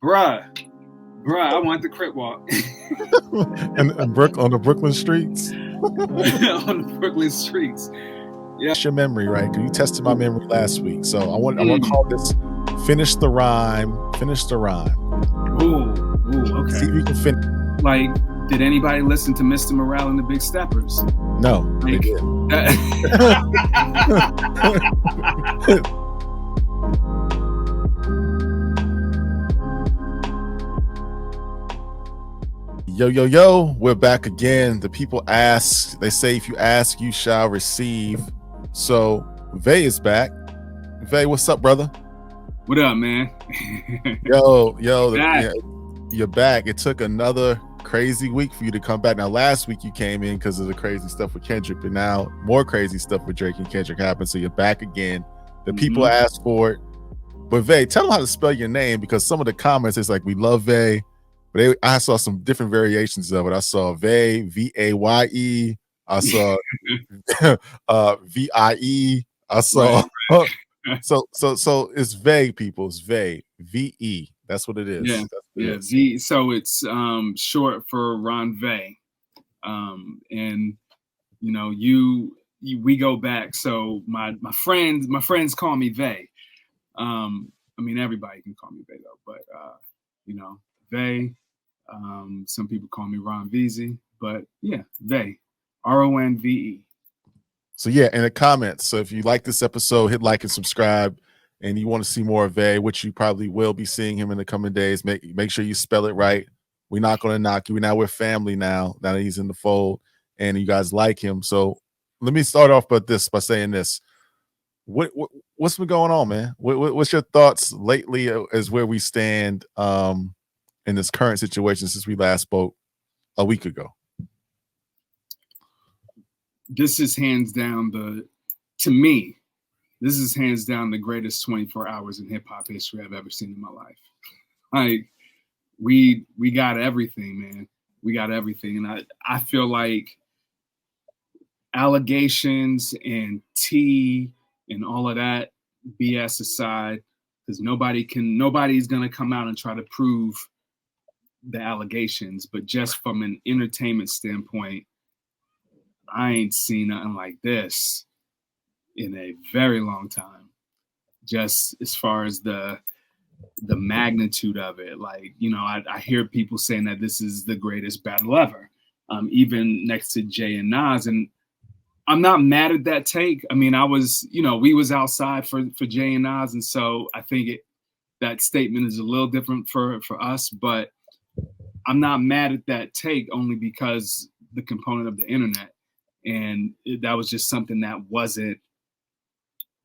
bruh, I want the crip walk. and on the Brooklyn streets. On the Brooklyn streets. Yeah. Your memory, right? Because you tested my memory last week. So I want to call this Finish the Rhyme. Ooh, okay. See if you can finish. Like, did anybody listen to Mr. Morale and the Big Steppers? No, they did. Yo, we're back again. The people ask, they say, if you ask, you shall receive. So Vay is back. Vay, what's up, brother? What up, man? Yo, you're back. It took another crazy week for you to come back. Now, last week you came in because of the crazy stuff with Kendrick, but now more crazy stuff with Drake and Kendrick happened. So you're back again. The people asked for it. But Vay, tell them how to spell your name, because some of the comments, it's like, we love Vay. But I saw some different variations of it. I saw Vay, V-A-Y-E. I saw V-I-E. I saw so it's Vay, people. It's Vay, V-E. That's what it is. Yeah. V. So it's short for Ron Vay. And you know, we go back. So my friends call me Vay. I mean, everybody can call me Vay though, but you know, Vay. Some people call me Ron Veezy, but yeah, Vay, R-O-N-V-E. So yeah, in the comments. So if you like this episode, hit like and subscribe, and you want to see more of Vay, which you probably will be seeing him in the coming days. Make sure you spell it right. We're not going to knock you. We're family now that he's in the fold, and you guys like him. So let me start off by saying this. What's been going on, man? What's your thoughts lately as where we stand in this current situation since we last spoke a week ago? This is hands down to me, this is hands down the greatest 24 hours in hip hop history I've ever seen in my life. Like, we got everything, man. We got everything. And I feel like allegations and tea and all of that BS aside, because nobody's gonna come out and try to prove the allegations, but just from an entertainment standpoint, I ain't seen nothing like this in a very long time. Just as far as the magnitude of it, like, you know, I hear people saying that this is the greatest battle ever, even next to Jay and Nas, and I'm not mad at that take. I mean, we was outside for Jay and Nas, and so I think that statement is a little different for us, but I'm not mad at that take only because the component of the internet, and that was just something that wasn't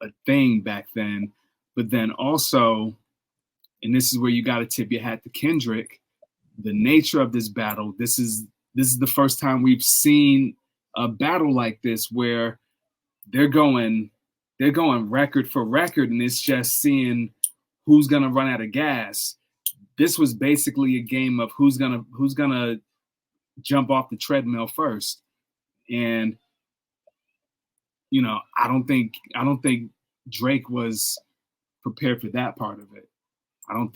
a thing back then. But then also, and this is where you got to tip your hat to Kendrick, the nature of this battle. This is the first time we've seen a battle like this where they're going record for record, and it's just seeing who's gonna run out of gas. This was basically a game of who's gonna jump off the treadmill first. And you know, I don't think Drake was prepared for that part of it. I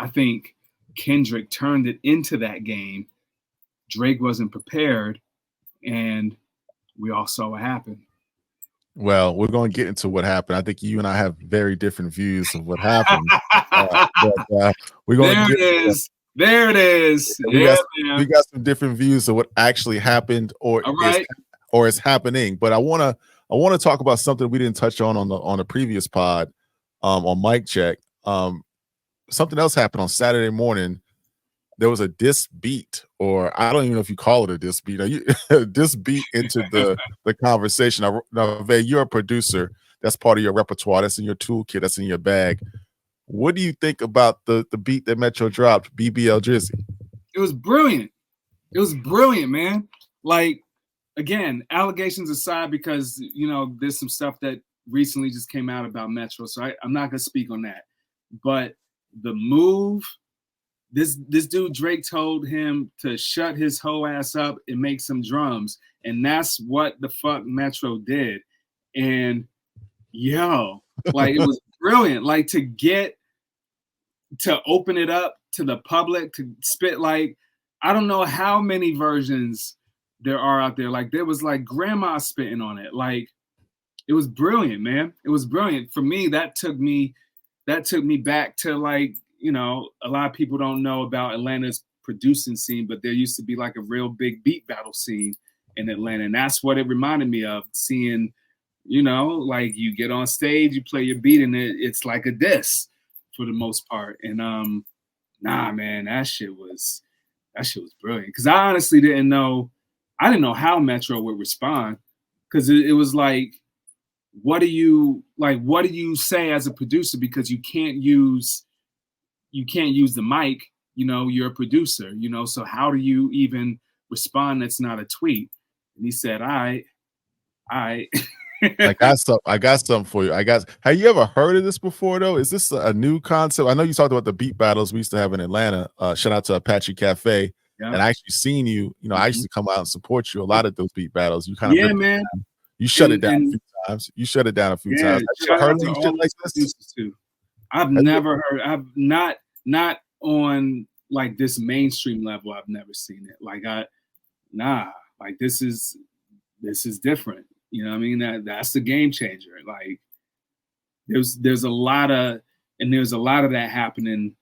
think Kendrick turned it into that game. Drake wasn't prepared, and we all saw what happened. Well, we're going to get into what happened. I think you and I have very different views of what happened. We're going There it is. We got some different views of what actually happened or is happening. But I want to talk about something we didn't touch on the previous pod on Mic Check. Something else happened on Saturday morning. There was a diss beat, or I don't even know if you call it a diss beat. Diss beat into the conversation. Now, Vay, you're a producer. That's part of your repertoire. That's in your toolkit. That's in your bag. What do you think about the beat that Metro dropped, BBL Drizzy? It was brilliant. It was brilliant, man. Like, again, allegations aside, because, you know, there's some stuff that recently just came out about Metro, so I'm not going to speak on that. But the move, this dude Drake told him to shut his whole ass up and make some drums, and that's what the fuck Metro did. And yo, like, it was brilliant. Like, to open it up to the public to spit. Like, I don't know how many versions there are out there. Like, there was like grandma spitting on it. Like, it was brilliant, man. It was brilliant. For me, that took me back to, like, you know, a lot of people don't know about Atlanta's producing scene, but there used to be like a real big beat battle scene in Atlanta. And that's what it reminded me of, seeing, you know, like, you get on stage, you play your beat, and it's like a diss for the most part. And nah, man, that shit was brilliant. Because I honestly didn't know how Metro would respond. Because it was like, what do you say as a producer? Because you can't use the mic, you know, you're a producer, you know, so how do you even respond that's not a tweet? And he said, all right. I got something for you. Have you ever heard of this before though? Is this a new concept? I know you talked about the beat battles we used to have in Atlanta. Shout out to Apache Cafe. Yeah. And I actually seen you, you know, I used to come out and support you a lot of those beat battles. You kind of, man. You shut it down a few times. You shut it down a few times. Have you ever heard of shit like this? Too. I've never heard. I've not on like this mainstream level. I've never seen it. Like, like this is different. You know what I mean? That's the game changer. Like, there's a lot of that happening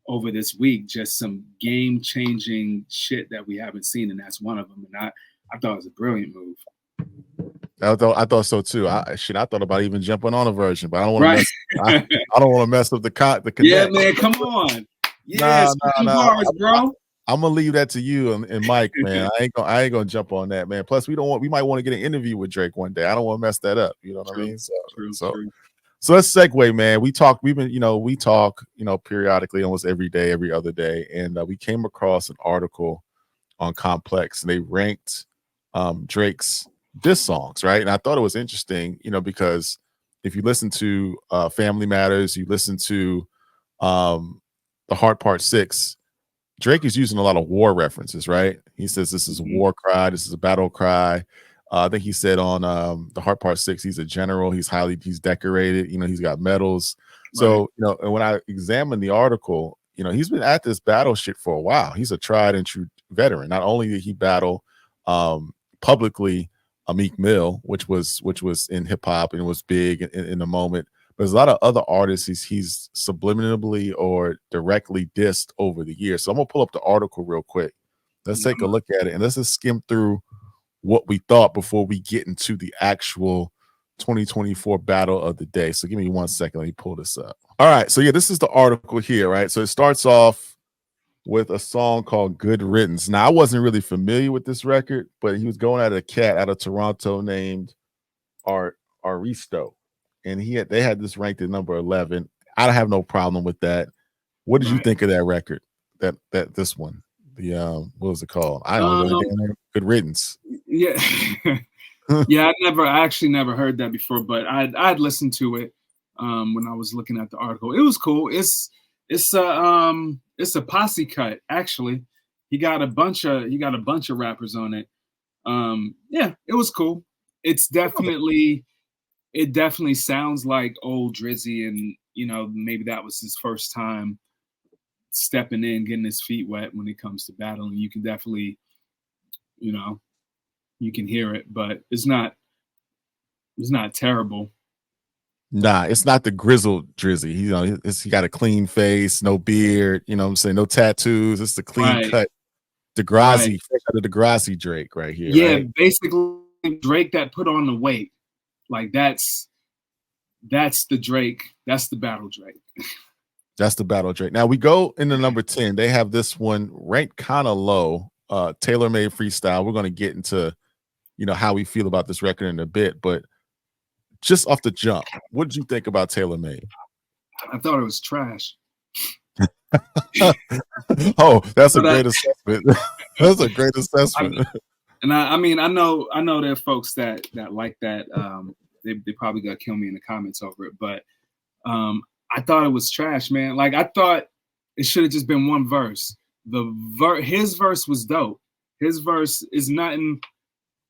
over this week. Just some game changing shit that we haven't seen, and that's one of them. And I thought it was a brilliant move. I thought so too. I thought about even jumping on a version, but I don't want to I don't want to mess up the connect. Yeah, man, come on. Yeah, bars, bro. I'm gonna leave that to you and Mike, man. I ain't gonna jump on that, man. Plus, we might want to get an interview with Drake one day. I don't want to mess that up. You know what I mean? So let's segue, man. We talk, periodically, almost every day, every other day, and we came across an article on Complex, and they ranked Drake's diss songs, right? And I thought it was interesting, you know, because if you listen to Family Matters, you listen to The Heart Part 6, Drake is using a lot of war references, right? He says this is a war cry, this is a battle cry. I think he said on The Heart Part 6, he's a general, he's decorated, you know, he's got medals. So, you know, and when I examined the article, you know, he's been at this battle shit for a while. He's a tried and true veteran. Not only did he battle publicly Meek Mill, which was in hip hop and was big in the moment, but there's a lot of other artists he's subliminally or directly dissed over the years. So I'm gonna pull up the article real quick. Let's take a look at it and let's just skim through what we thought before we get into the actual 2024 battle of the day. So give me 1 second. Let me pull this up. All right. So yeah, this is the article here, right? So it starts off with a song called Good Riddance. Now, I wasn't really familiar with this record, but he was going at a cat out of Toronto named Aristo. And they had this ranked at number 11. I don't have no problem with that. What did you think of that record? This one? The what was it called? I don't know. Good Riddance. Yeah. Yeah, I actually never heard that before, but I'd listened to it when I was looking at the article. It was cool. It's a posse cut, actually. He got a bunch of rappers on it. Yeah, it was cool. It definitely sounds like old Drizzy, and you know, maybe that was his first time stepping in, getting his feet wet when it comes to battling. You can definitely, you know, you can hear it, but it's not terrible. Nah, it's not the grizzled Drizzy. You know, he got a clean face, no beard, you know what I'm saying, no tattoos. It's the clean cut Degrassi, fresh out of Degrassi Drake right here. Yeah, right? Basically Drake that put on the weight. Like that's the Drake. That's the battle Drake. That's the battle Drake. Now we go into number 10. They have this one ranked kind of low. Tailor-made freestyle. We're going to get into, you know, how we feel about this record in a bit, but just off the jump, what did you think about Tailor-made? I thought it was trash. Oh, that's a great assessment. That's a great assessment. I mean, I know there are folks that like that. They probably gonna kill me in the comments over it, but I thought it was trash, man. Like, I thought it should have just been one verse. His verse was dope. His verse is nothing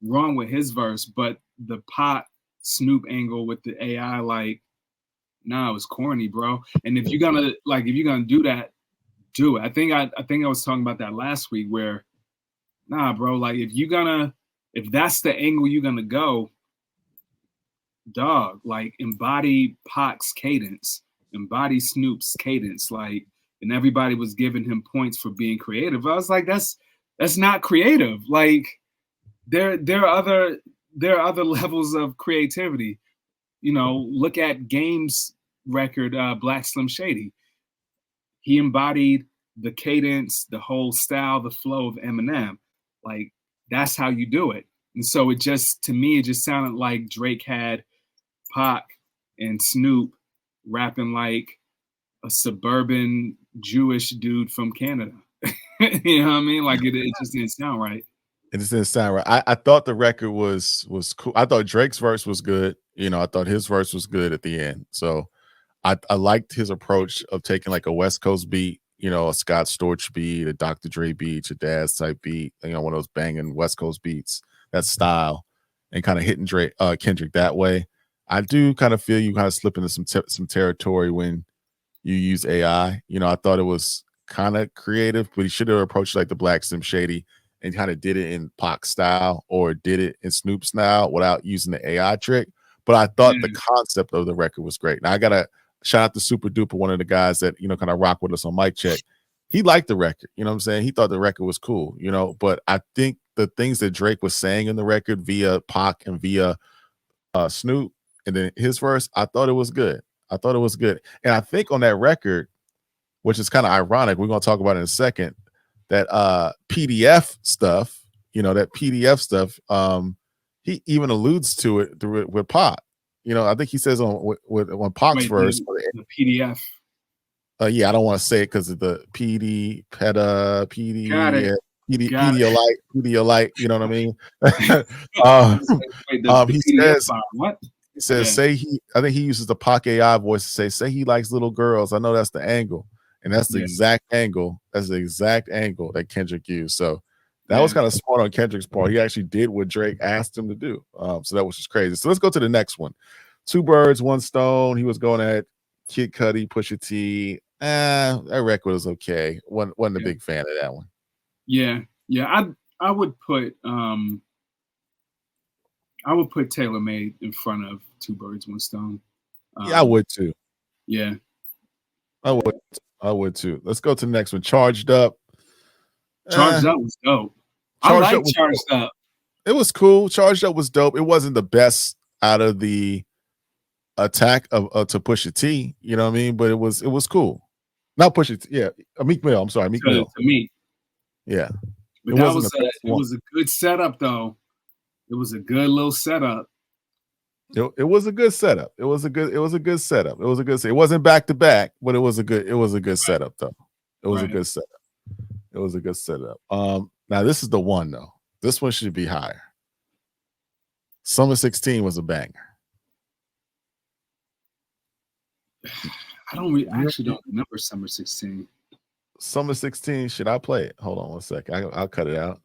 wrong with his verse, but the Pot Snoop angle with the AI, like, nah, it was corny, bro. And if you're gonna do that, do it. I think I was talking about that last week where, nah, bro, like if that's the angle you're gonna go, dog, like embody Pac's cadence, embody Snoop's cadence, like, and everybody was giving him points for being creative. I was like, that's not creative. Like, there are other levels of creativity. You know, look at Game's record, Black Slim Shady. He embodied the cadence, the whole style, the flow of Eminem. Like, that's how you do it. And so it just, to me, it just sounded like Drake had Pac and Snoop rapping like a suburban Jewish dude from Canada. You know what I mean? Like it just didn't sound right. It just didn't sound right. I thought the record was cool. I thought Drake's verse was good. You know, I thought his verse was good at the end. So I liked his approach of taking like a West Coast beat, you know, a Scott Storch beat, a Dr. Dre beat, a Daz type beat, you know, one of those banging West Coast beats, that style, and kind of hitting Kendrick that way. I do kind of feel you kind of slip into some territory when you use AI. You know, I thought it was kind of creative, but he should have approached like the Black Slim Shady and kind of did it in Pac style or did it in Snoop style without using the AI trick. But I thought the concept of the record was great. Now I gotta shout out to Super Duper, one of the guys that, you know, kind of rock with us on Mic Check. He liked the record, you know what I'm saying? He thought the record was cool, you know, but I think the things that Drake was saying in the record via Pac and via Snoop and then his verse, I thought it was good. I thought it was good. And I think on that record, which is kind of ironic, we're going to talk about it in a second, that PDF stuff, you know, that PDF stuff, he even alludes to it through it with Pac. You know, I think he says on Pac's verse, the PDF. Yeah, I don't want to say it because of the PD, Got it. Pedialyte, you know what I mean? He says, I think he uses the Pac AI voice to say he likes little girls. I know that's the angle. And that's the exact angle. That's the exact angle that Kendrick used. So that was kind of smart on Kendrick's part. He actually did what Drake asked him to do. So that was just crazy. So let's go to the next one. Two Birds, One Stone. He was going at Kid Cudi, Pusha T. That record was okay. Wasn't a big fan of that one. Yeah. I would put Taylor Made in front of Two Birds, One Stone. Yeah, I would too. Yeah. I would too. Let's go to the next one. Charged Up. Charged Up was dope. I like Charged Up. It was cool. Charged Up was dope. It wasn't the best out of the attack of to Pusha T. You know what I mean? But it was cool. Not Pusha T. Yeah, Meek Mill. I'm sorry, Meek Mill. To me. Yeah. But it was a good setup though. It was a good little setup. It was a good setup. It was a good setup. It wasn't back to back, but it was a good setup though. It was a good setup. It was a good setup. Now this is the one though. This one should be higher. Summer 16 was a banger. I actually don't remember Summer 16. Summer 16, should I play it? Hold on one second. I'll cut it out.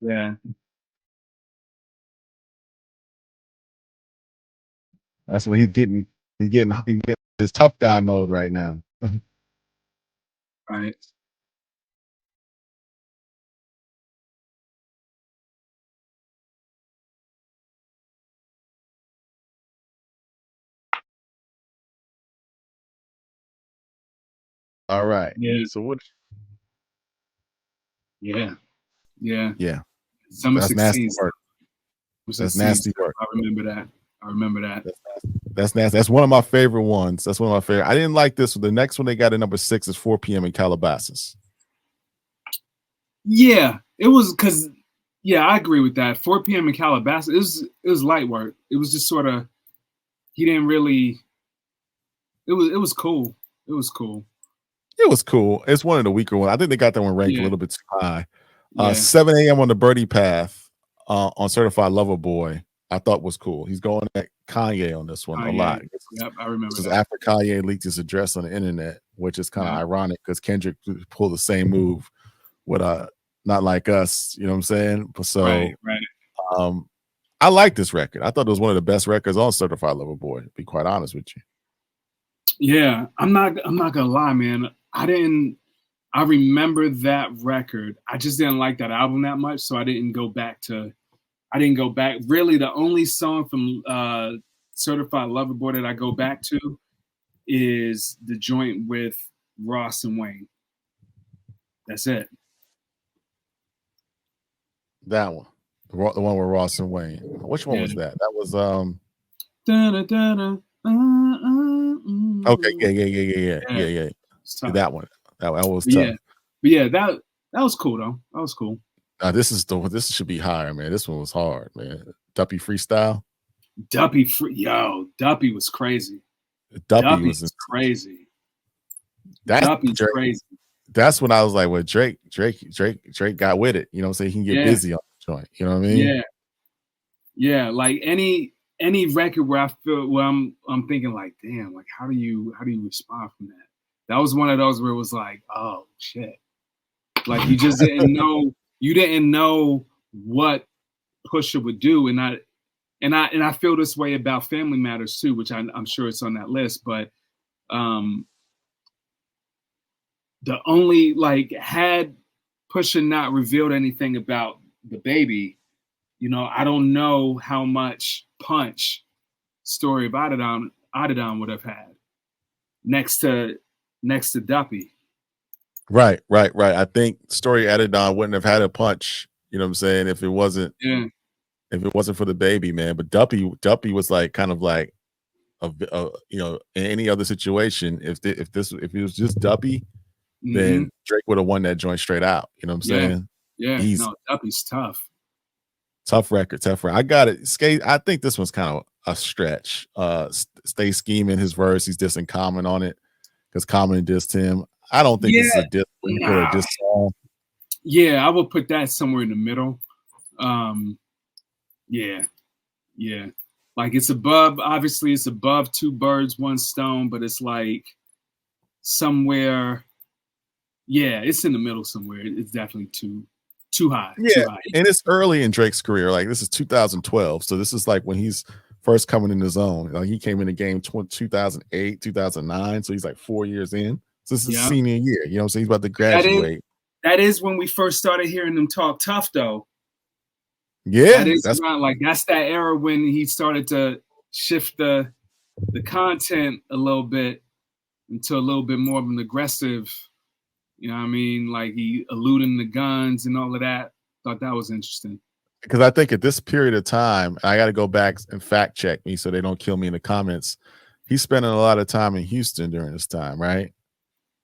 Yeah. That's what he's getting. He's getting his tough guy mode right now. Right. All right. Yeah. So what? Yeah. Summer 16. Nasty work. That's nasty work. I remember that. That's nasty. That's one of my favorite ones. I didn't like this one. The next one they got at number 6 is 4 p.m. in Calabasas. Yeah, it was because. Yeah, I agree with that. 4 p.m. in Calabasas. It was light work. It was just sort of. He didn't really. It was cool. It was cool. It was cool. It's one of the weaker ones. I think they got that one ranked a little bit too high. 7 a.m. on the Birdie Path on Certified Lover Boy. I thought was cool. He's going at Kanye on this one a lot. Yep, I remember this was that. after Kanye leaked his address on the internet, which is kind of ironic because Kendrick pulled the same move with Not Like Us, you know what I'm saying? So right. I like this record. I thought it was one of the best records on Certified Lover Boy, to be quite honest with you. Yeah, I'm not gonna lie, man. I remember that record. I just didn't like that album that much, so I didn't go back. Really, the only song from Certified Lover Boy that I go back to is the joint with Ross and Wayne. That's it. That one. The one with Ross and Wayne. Which one was that? That was okay, yeah. That one. That was tough. Yeah, that was cool though. That was cool. This should be higher, man. This one was hard, man. Duppy freestyle. Duppy was crazy. Duppy was crazy. Duppy's crazy. That's when I was like, well, Drake got with it. You know what I'm saying? He can get busy on the joint. You know what I mean? Yeah. Like any record where I feel I'm thinking like, damn, like how do you respond from that? That was one of those where it was like, oh shit. Like you just didn't know what Pusha would do. And I feel this way about Family Matters too, which I'm sure it's on that list, but the only had Pusha not revealed anything about the baby, I don't know how much punch Story of Adidon would have had next to Duppy. Right. I think Story Adidon wouldn't have had a punch, you know what I'm saying, if it wasn't for the baby, man. But Duppy was like kind of like in any other situation, if it was just Duppy, then Drake would have won that joint straight out. You know what I'm saying? Yeah. No, Duppy's tough. Tough record. I got it. Skate. I think this one's kind of a stretch. Stay Scheming, his verse, he's dissing Common on it because Common dissed him. I don't think this is a diss. Nah. Diss song. Yeah, I would put that somewhere in the middle. Yeah. Like obviously it's above Two Birds, One Stone, but it's like somewhere. Yeah, it's in the middle somewhere. It's definitely too high. Yeah, too high. And it's early in Drake's career. Like this is 2012, so this is like when he's first coming in his own. Like he came in the game 2008, 2009, so he's like 4 years in. So this is senior year. You know what I'm saying? He's about to graduate. That is when we first started hearing them talk tough, though. Yeah, that's that era when he started to shift the content a little bit into a little bit more of an aggressive. You know what I mean? Like he alluding to guns and all of that. Thought that was interesting. Because I think at this period of time, I got to go back and fact check me so they don't kill me in the comments. He's spending a lot of time in Houston during this time, right?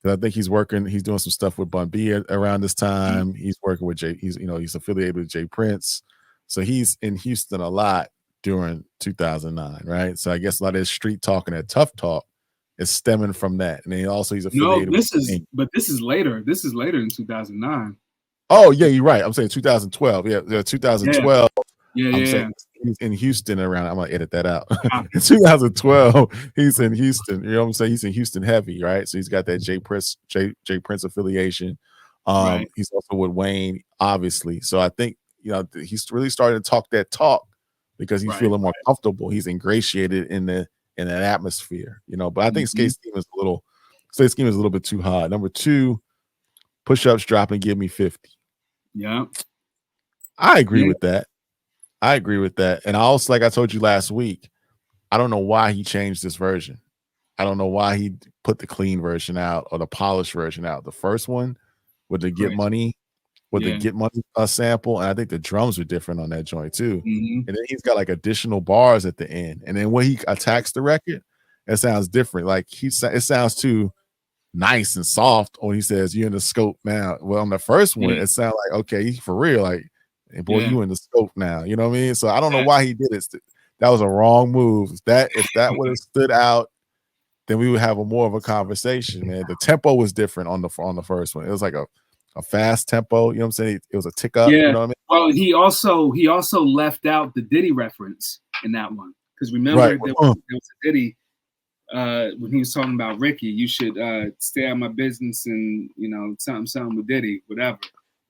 Because I think he's doing some stuff with Bun B around this time. He's working with he's affiliated with Jay Prince. So he's in Houston a lot during 2009, right? So I guess a lot of his street talk and that tough talk is stemming from that. And then he's affiliated but this is later. This is later in 2009. Oh, yeah, you're right. I'm saying 2012. Yeah, 2012. Yeah. I'm saying he's in Houston around. I'm gonna edit that out. In 2012, he's in Houston. You know what I'm saying? He's in Houston heavy, right? So he's got that Jay Prince affiliation. Right. He's also with Wayne, obviously. So I think he's really starting to talk that talk because he's feeling more comfortable. He's ingratiated in that atmosphere, But I think Skate Scheme is a little bit too high. Number 2, Push-Ups Drop and Give Me 50. Yeah, I agree with that. And I also, like I told you last week, I don't know why he changed this version. I don't know why he put the clean version out or the polished version out. The first one with the Get Money, sample, and I think the drums were different on that joint too. And then he's got like additional bars at the end, and then when he attacks the record, it sounds different. Like it sounds too nice and soft when he says you're in the scope now. Well, on the first one, it sounded like, okay, for real, like, hey, boy, you in the scope now. You know what I mean? So I don't know why he did it. That was a wrong move. If that would have stood out, then we would have more of a conversation, man. The tempo was different on the first one. It was like a a fast tempo. You know what I'm saying? It was a tick up. Yeah. You know what I mean? Well, he also left out the Diddy reference in that one, because remember Right. there was a Diddy when he was talking about Ricky. You should stay out of my business, and something with Diddy, whatever.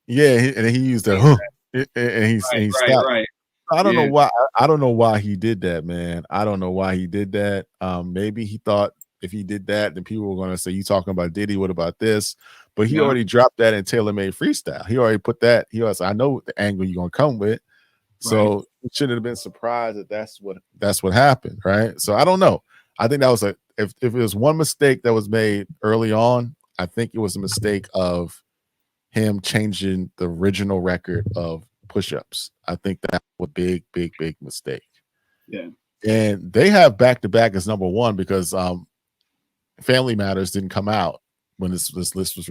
Yeah, and he used that, and he stopped. Right. I don't know why. I don't know why he did that, man. I don't know why he did that. Maybe he thought if he did that, then people were going to say, "You talking about Diddy? What about this?" But he already dropped that in Tailor Made Freestyle. He already put that. He was, I know the angle you're going to come with, so he shouldn't have been surprised that that's what happened, right? So I don't know. I think that was if it was one mistake that was made early on, I think it was a mistake of him changing the original record of push-ups. I think that was a big mistake. Yeah. And they have back-to-back as number one because Family Matters didn't come out when this list was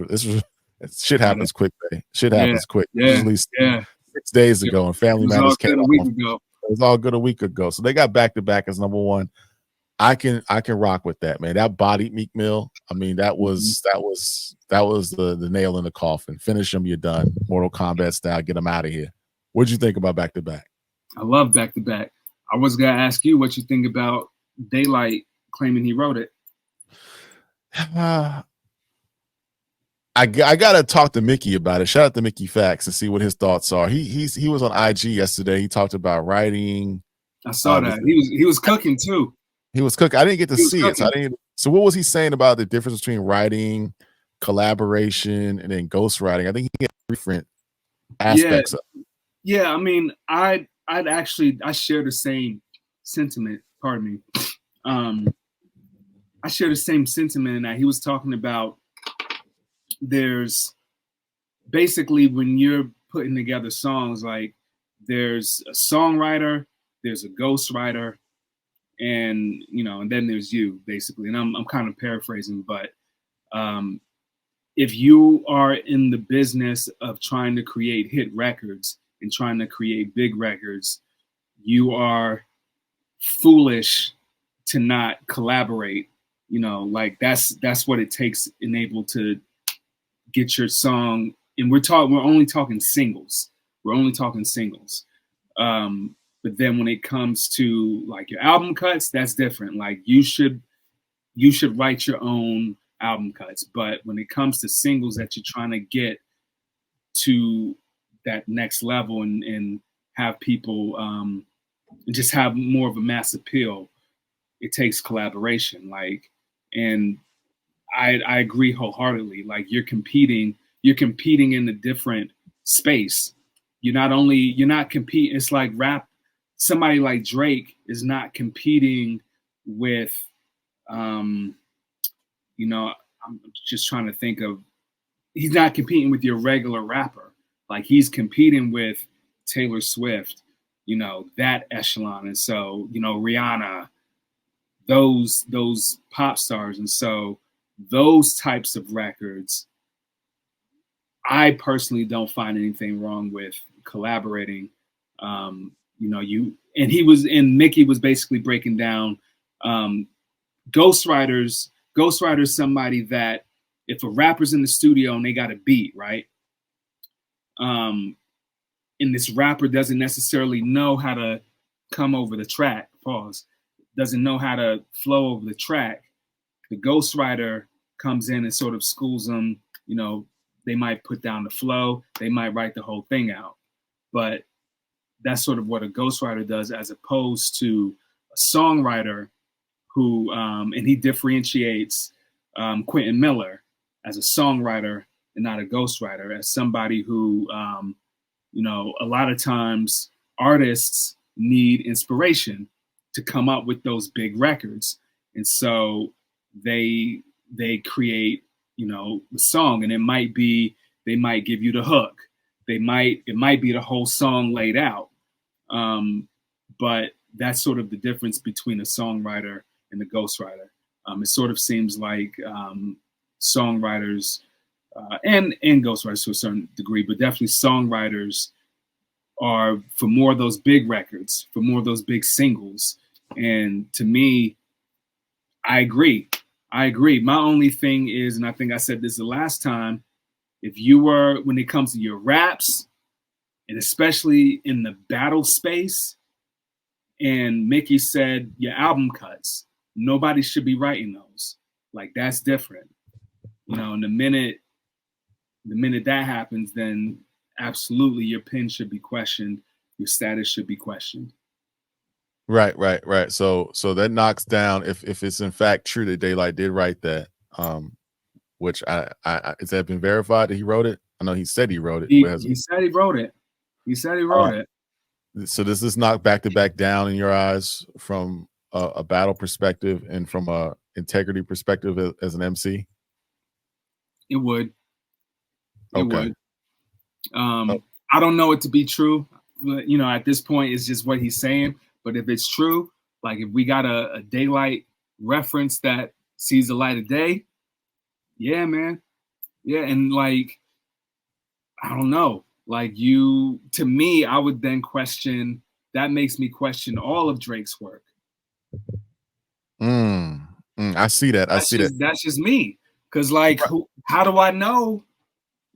shit happens quick, man. Shit happens quick. Usually 6 days ago, and Family Matters came out. It was all good a week ago. So they got back-to-back as number one. I can rock with that, man. That bodied Meek Mill. I mean, that was the nail in the coffin. Finish him, you're done. Mortal Kombat style, get him out of here. What'd you think about back to back? I love back to back. I was gonna ask you what you think about Daylight claiming he wrote it. I gotta talk to Mickey about it. Shout out to Mickey Facts and see what his thoughts are. He was on IG yesterday. He talked about writing. I saw that. He was cooking too. He was cooking. I didn't get to see it. So what was he saying about the difference between writing, collaboration, and then ghostwriting? I think he had different aspects of it. Yeah, I mean, I share the same sentiment. Pardon me. I share the same sentiment in that he was talking about there's basically when you're putting together songs, like there's a songwriter, there's a ghostwriter, and and then there's you, basically. And I'm kind of paraphrasing, but if you are in the business of trying to create hit records and trying to create big records, you are foolish to not collaborate. Like that's what it takes in able to get your song. And we're only talking singles. But then when it comes to like your album cuts, that's different. Like you should write your own album cuts. But when it comes to singles that you're trying to get to that next level and have people just have more of a mass appeal, it takes collaboration. And I agree wholeheartedly. Like you're competing in a different space. You're not competing. It's like rap. Somebody like Drake is not competing with, I'm just trying to think of, he's not competing with your regular rapper. Like he's competing with Taylor Swift, that echelon. And so, Rihanna, those pop stars. And so those types of records, I personally don't find anything wrong with collaborating. Mickey was basically breaking down ghostwriters, somebody that if a rapper's in the studio and they got a beat, right? And this rapper doesn't necessarily know how to come over the track, doesn't know how to flow over the track. The ghostwriter comes in and sort of schools them. They might put down the flow, they might write the whole thing out. But that's sort of what a ghostwriter does, as opposed to a songwriter who, and he differentiates Quentin Miller as a songwriter and not a ghostwriter, as somebody who, a lot of times artists need inspiration to come up with those big records. And so they create, the song, and they might give you the hook. It might be the whole song laid out. But that's sort of the difference between a songwriter and the ghostwriter. It sort of seems like songwriters and ghostwriters to a certain degree, but definitely songwriters are for more of those big records, for more of those big singles. And to me, I agree. My only thing is, and I think I said this the last time, if you were, when it comes to your raps, and especially in the battle space, and Mickey said your album cuts, nobody should be writing those. Like, that's different. You know, and the minute that happens, then absolutely your pen should be questioned, your status should be questioned. Right. So that knocks down if it's in fact true that Daylight did write that, which I has that been verified that he wrote it? I know he said he wrote it. He said he wrote it. He said he wrote it. So does this knock back to back down in your eyes from a battle perspective and from a integrity perspective as an MC? It would. It would. Oh. I don't know it to be true. You know, at this point, it's just what he's saying. But if it's true, like if we got a Daylight reference that sees the light of day, yeah, man. Yeah, and like, I don't know. Like to me, I would then question, that makes me question all of Drake's work. I see that. That's just me. Because like, how do I know?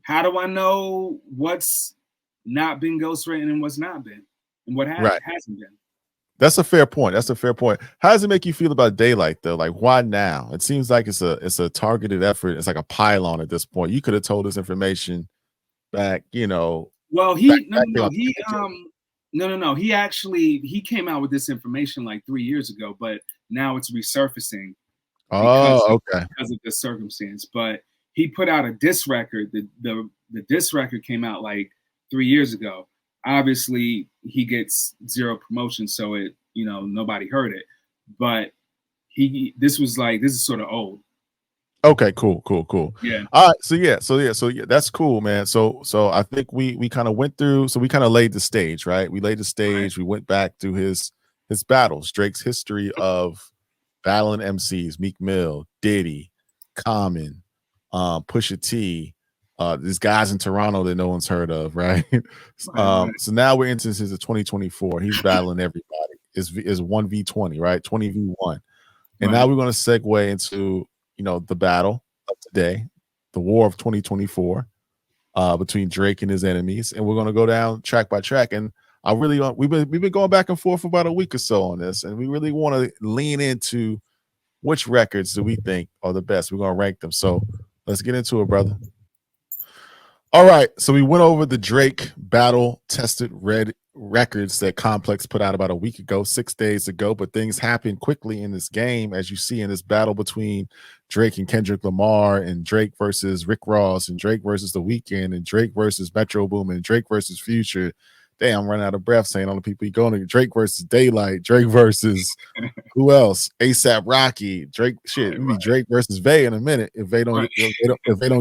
How do I know what's not been ghostwritten and what's not been, and what hasn't been? That's a fair point. How does it make you feel about Daylight though? Like, why now? It seems like it's a targeted effort. It's like a pylon at this point. You could have told us information back, you know. Well, he He came out with this information like 3 years ago, but now it's resurfacing because of the circumstance. But he put out a diss record. The diss record came out like 3 years ago. Obviously, he gets zero promotion, so nobody heard it. But this is sort of old. Okay, cool. Yeah. All right. So yeah, that's cool, man. So I think we kind of went through. So we kind of laid the stage, right? We laid the stage. Right. We went back to his battles, Drake's history of battling MCs, Meek Mill, Diddy, Common, Pusha T, these guys in Toronto that no one's heard of, right? So now we're into his 2024. He's battling everybody. Is 1v20, right? 20v1, and now we're going to segue into the battle of today, the war of 2024, between Drake and his enemies, and we're going to go down track by track. And I really we've been going back and forth for about a week or so on this, and we really want to lean into which records do we think are the best. We're going to rank them. So let's get into it, brother. All right, so we went over the Drake battle tested red records that Complex put out about a week ago, 6 days ago, but things happen quickly in this game, as you see in this battle between Drake and Kendrick Lamar, and Drake versus Rick Ross, and Drake versus The Weeknd, and Drake versus Metro Boomin, and Drake versus Future. Damn, I'm running out of breath saying all the people you going to. Drake versus Daylight, Drake versus who else? ASAP Rocky, Drake. Shit, it'll be Drake versus Vay in a minute if they don't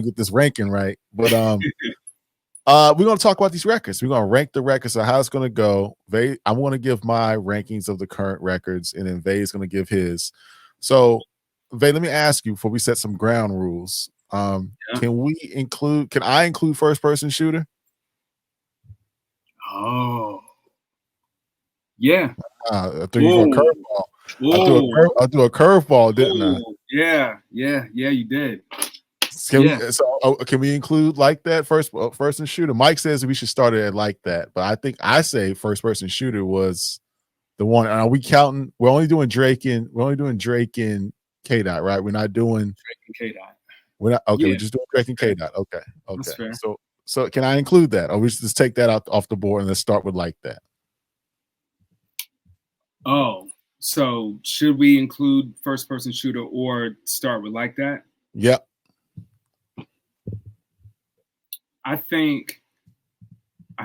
get this ranking right. But we're gonna talk about these records. We're gonna rank the records of how it's gonna go. Vay, I'm gonna give my rankings of the current records, and then Vay's gonna give his. So, Vay, let me ask you before we set some ground rules. Can I include first person shooter? Oh, yeah. I threw you a curveball. I threw a curveball, didn't I? Yeah, you did. Can we include like that first person shooter? Mike says we should start it at like that, but I say first person shooter was the one. Are we counting? We're only doing Drake and K Dot, right? We're not doing Drake and K Dot. We're not okay. Yeah. We're just doing Drake and K Dot. Okay. That's fair. So can I include that, or we should just take that off the board and let's start with like that? Oh, so should we include first person shooter or start with like that? Yep. I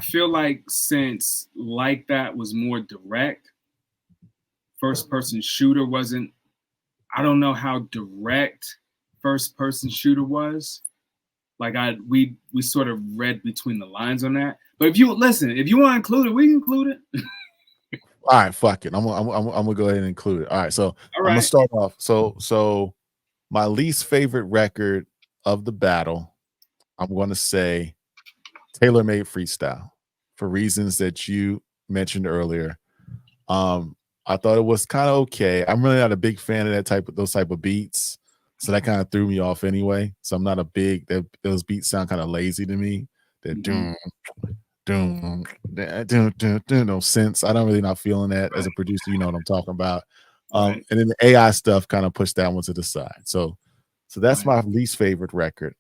feel like since like that was more direct, first person shooter wasn't. I don't know how direct first person shooter was. Like we sort of read between the lines on that. But if you want to include it, we can include it. All right, fuck it. I'm gonna go ahead and include it. All right, so I'm gonna start off. So my least favorite record of the battle, I'm gonna say Tailor Made Freestyle, for reasons that you mentioned earlier. I thought it was kind of okay. I'm really not a big fan of those type of beats. So that kind of threw me off anyway. So I'm not a big those beats sound kind of lazy to me. That doom, no sense. I don't really not feeling that as a producer. You know what I'm talking about. And then the AI stuff kind of pushed that one to the side. So that's my least favorite record.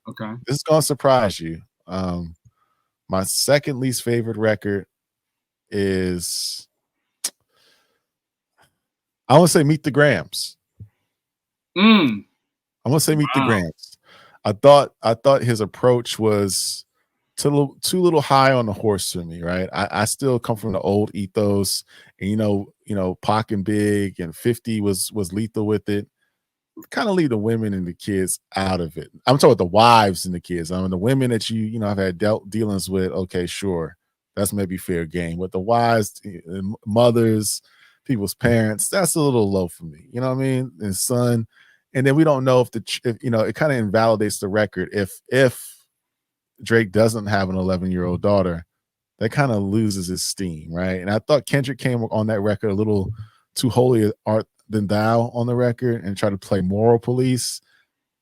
Okay. This is gonna surprise you. My second least favorite record is, I want to say Meet the Grams. Mm. I want to say Meet the Grams. I thought his approach was too little high on the horse for me, right? I still come from the old ethos, and you know, Pac and Big and 50 was lethal with it. Kind of leave the women and the kids out of it. I'm talking about the wives and the kids. I mean, the women that you know have had dealings with. Okay, sure, that's maybe fair game. But the wives, mothers, people's parents, that's a little low for me. You know what I mean? And son, and then we don't know if you know, it kind of invalidates the record if Drake doesn't have an 11-year-old daughter. That kind of loses its steam, right? And I thought Kendrick came on that record a little too holy art than thou on the record and try to play moral police.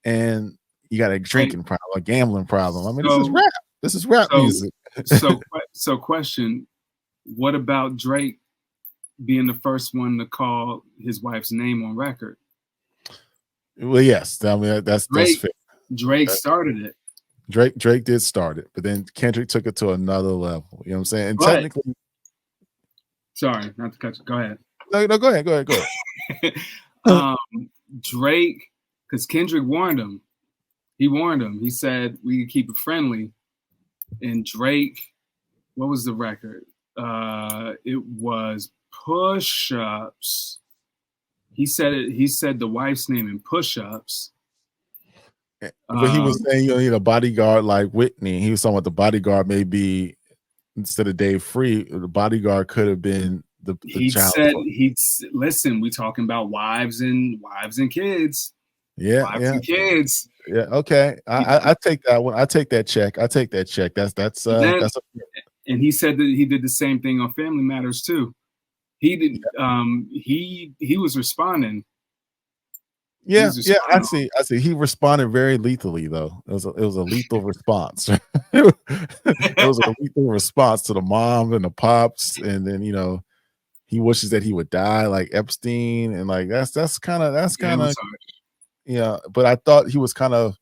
And you got a drinking problem, a gambling problem. I mean, this is rap. This is rap music. So question, what about Drake being the first one to call his wife's name on record? Well, yes. I mean, that's fair. Drake started it. Drake did start it, but then Kendrick took it to another level. You know what I'm saying? And technically, sorry, not to cut you. Go ahead. No, go ahead. Drake, because Kendrick warned him. He warned him. He said we could keep it friendly. And Drake, what was the record? It was Push Ups. He said it. He said the wife's name in Push Ups. But he was saying you need a bodyguard like Whitney. He was talking about the bodyguard maybe instead of Dave Free, the bodyguard could have been the child. Listen, we talking about wives and kids. Yeah, wives and kids. Yeah, okay. I take that one. I take that check. That's and he said that he did the same thing on Family Matters too. He did. He was responding. Yeah, I see. He responded very lethally, though. It was a lethal response. It was a lethal response to the mom and the pops, and then he wishes that he would die like Epstein, and like that's kind of yeah. But I thought he was kind of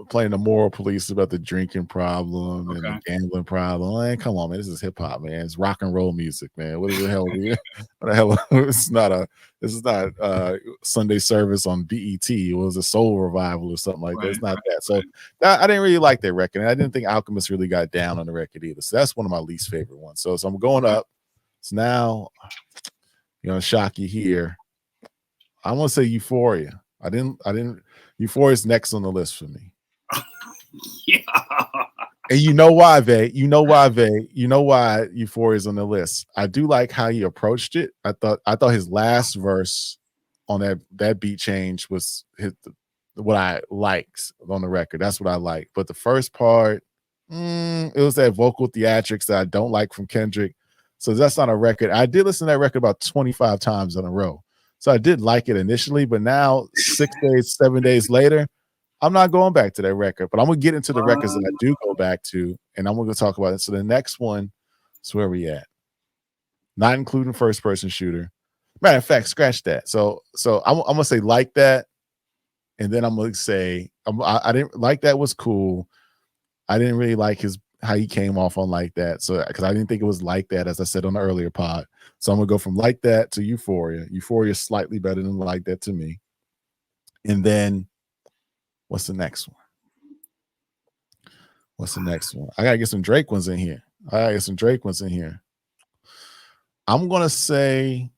playing the moral police about the drinking problem and the gambling problem. Man, come on, man, this is hip hop, man. It's rock and roll music, man. What the hell? What the hell? This is not Sunday service on BET. It was a soul revival or something like that. It's not that. So I didn't really like that record, and I didn't think Alchemist really got down on the record either. So that's one of my least favorite ones. So I'm going up. So now, shock you here. I'm gonna say Euphoria. I didn't. Euphoria's next on the list for me. Yeah. And you know why, Vay? You know why Euphoria's on the list. I do like how he approached it. I thought his last verse on that beat change was what I liked on the record. That's what I like. But the first part, it was that vocal theatrics that I don't like from Kendrick. So that's not a record. I did listen to that record about 25 times in a row. So I did like it initially, but now 7 days later, I'm not going back to that record. But I'm gonna get into the records that I do go back to, and I'm gonna talk about it. So the next one is where we at, not including first person shooter. Matter of fact, scratch that. So I'm gonna say Like That, and then I'm gonna say I didn't like that was cool. I didn't really like how he came off on Like That. So because I didn't think it was like that, as I said on the earlier pod. So I'm gonna go from Like That to Euphoria. Euphoria is slightly better than Like That to me. And then what's the next one? I gotta get some Drake ones in here. I'm gonna say,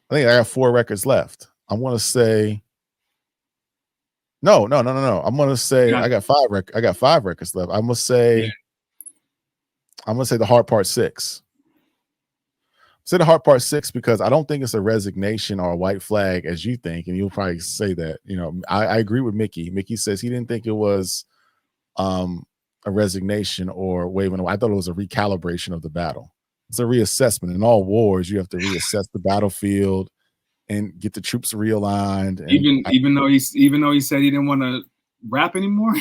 I think I got 4 records left. I'm gonna say no. I'm gonna say I got 5 records left. I'm gonna say the Hard Part 6. Say the Hard Part 6 because I don't think it's a resignation or a white flag as you think, and you'll probably say that. I agree with Mickey. Mickey says he didn't think it was a resignation or waving away. I thought it was a recalibration of the battle. It's a reassessment. In all wars, you have to reassess the battlefield and get the troops realigned. And even though he said he didn't want to rap anymore.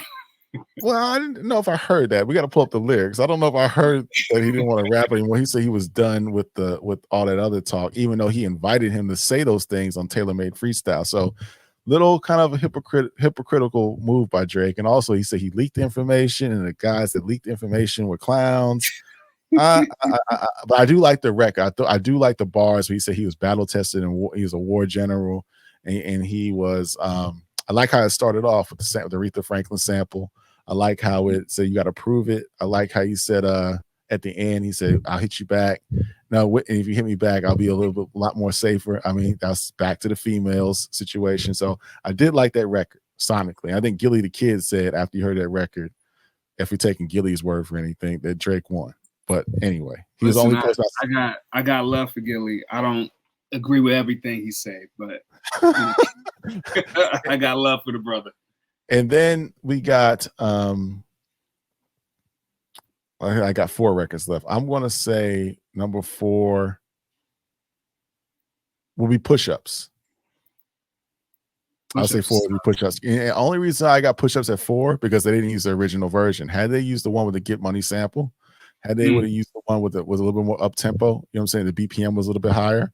Well, I didn't know if I heard that. We got to pull up the lyrics. I don't know if I heard that he didn't want to rap anymore. He said he was done with all that other talk, even though he invited him to say those things on Tailor Made Freestyle. So, little kind of a hypocritical move by Drake. And also, he said he leaked information, and the guys that leaked information were clowns. But I do like the record. I do like the bars where he said he was battle tested and he was a war general, and he was. I like how it started off with the Aretha Franklin sample. I like how it said you got to prove it. I like how he said at the end, he said, I'll hit you back. No, if you hit me back, I'll be a lot more safer. I mean, that's back to the females situation. So I did like that record sonically. I think Gilly the Kid said after you heard that record, if you're taking Gilly's word for anything, that Drake won. But anyway, he was only person I got love for Gilly. I don't agree with everything he said, but I got love for the brother. And then we got I got 4 records left. I'm gonna say number 4 will be Push-Ups. I'll say 4 will be Push-Ups. And the only reason I got Push-Ups at 4 because they didn't use the original version. Had they used the one with the Get Money sample, had they would have used the one with it was a little bit more up tempo, you know what I'm saying? The BPM was a little bit higher.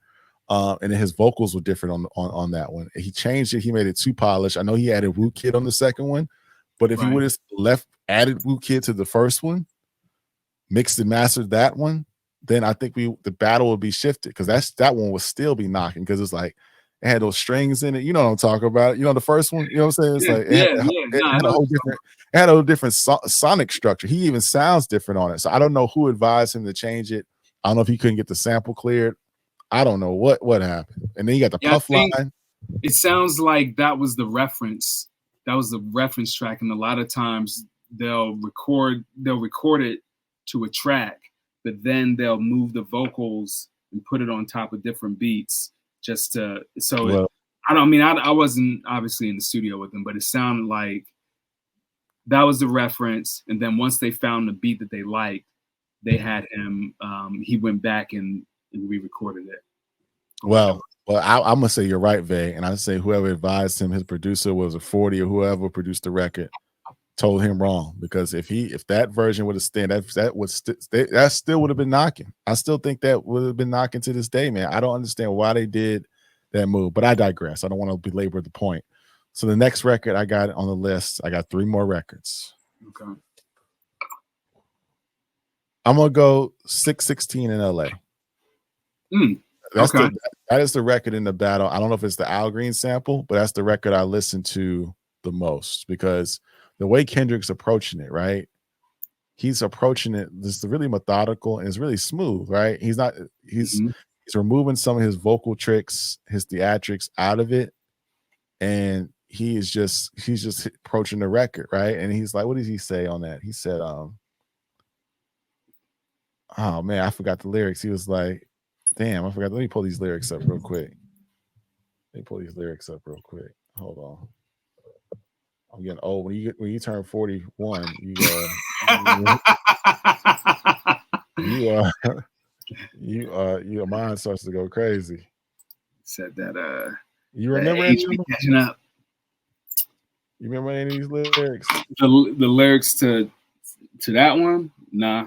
And then his vocals were different on that one. He changed it. He made it too polished. I know he added Wu Kid on the second one, but if he would have added Wu Kid to the first one, mixed and mastered that one, then I think the battle would be shifted because that one would still be knocking because it's like it had those strings in it. You know what I'm talking about? You know the first one. You know what I'm saying? It's it had a whole different sonic structure. He even sounds different on it. So I don't know who advised him to change it. I don't know if he couldn't get the sample cleared. I don't know what happened. And then you got the puff line. It sounds like that was the reference. That was the reference track. And a lot of times they'll record it to a track, but then they'll move the vocals and put it on top of different beats just to I wasn't obviously in the studio with them, but it sounded like that was the reference. And then once they found the beat that they liked, they had him he went back and re-recorded it. Well, I'm gonna say you're right, Vay, and I say whoever advised him, his producer was a 40 or whoever produced the record, told him wrong because if that version would have stayed, that still would have been knocking. I still think that would have been knocking to this day, man. I don't understand why they did that move, but I digress. I don't want to belabor the point. So the next record I got on the list, I got 3 more records. Okay. I'm gonna go 616 in LA. That is the record in the battle. I don't know if it's the Al Green sample, but that's the record I listen to the most because the way Kendrick's approaching it, right? He's approaching it this is really methodical and it's really smooth, right? He's removing some of his vocal tricks, his theatrics out of it, and he's just approaching the record, right? And he's like, what did he say on that? He said, oh man, I forgot the lyrics. He was like, damn, I forgot. Let me pull these lyrics up real quick. Hold on. I'm getting old. When you turn 41, your mind starts to go crazy. Said that you remember catching up. You remember any of these lyrics? The lyrics to that one? Nah.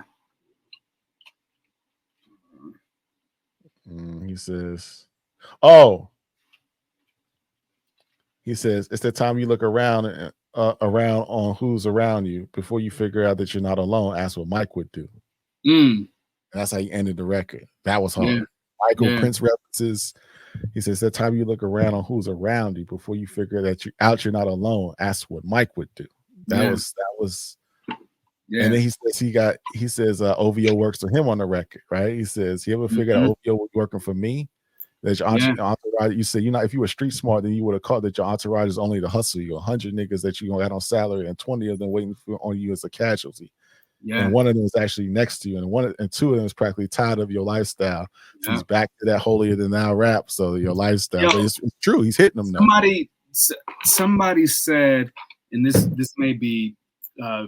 He says, it's the time you look around on who's around you before you figure out that you're not alone. Ask what Mike would do. That's how he ended the record. That was hard. Michael Prince references. He says, that time you look around on who's around you before you figure that you're not alone. Ask what Mike would do. That was. Yeah. And then he says OVO works for him on the record, right? He says, you ever figured out OVO was working for me? That your entourage, you said, if you were street smart, then you would have caught that your entourage is only to hustle you. 100 niggas that you got on salary and 20 of them waiting on you as a casualty. Yeah. And one of them is actually next to you, and 2 of them is practically tired of your lifestyle. So he's back to that holier than thou rap. So your lifestyle, but it's true. He's hitting them. Somebody said, and this may be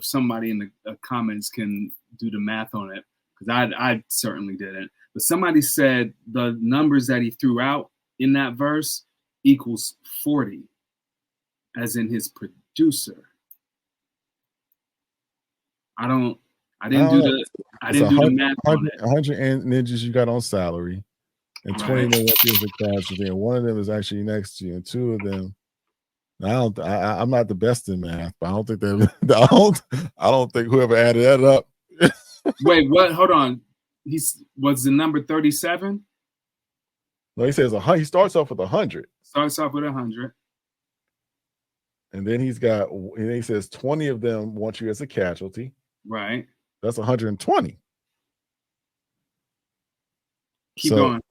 somebody in the comments can do the math on it because I certainly didn't. But somebody said the numbers that he threw out, in that verse equals 40, as in his producer. I didn't do the math on it. 100 ninjas you got on salary, and 20 of them is a casualty, and one of them is actually next to you, and two of them. I'm not the best in math, but I don't think that I don't think whoever added that up. Wait, what? Hold on. Was the number 37? No, he says he starts off with 100. Starts off with 100. And then he says 20 of them want you as a casualty. Right. That's 120. Keep going.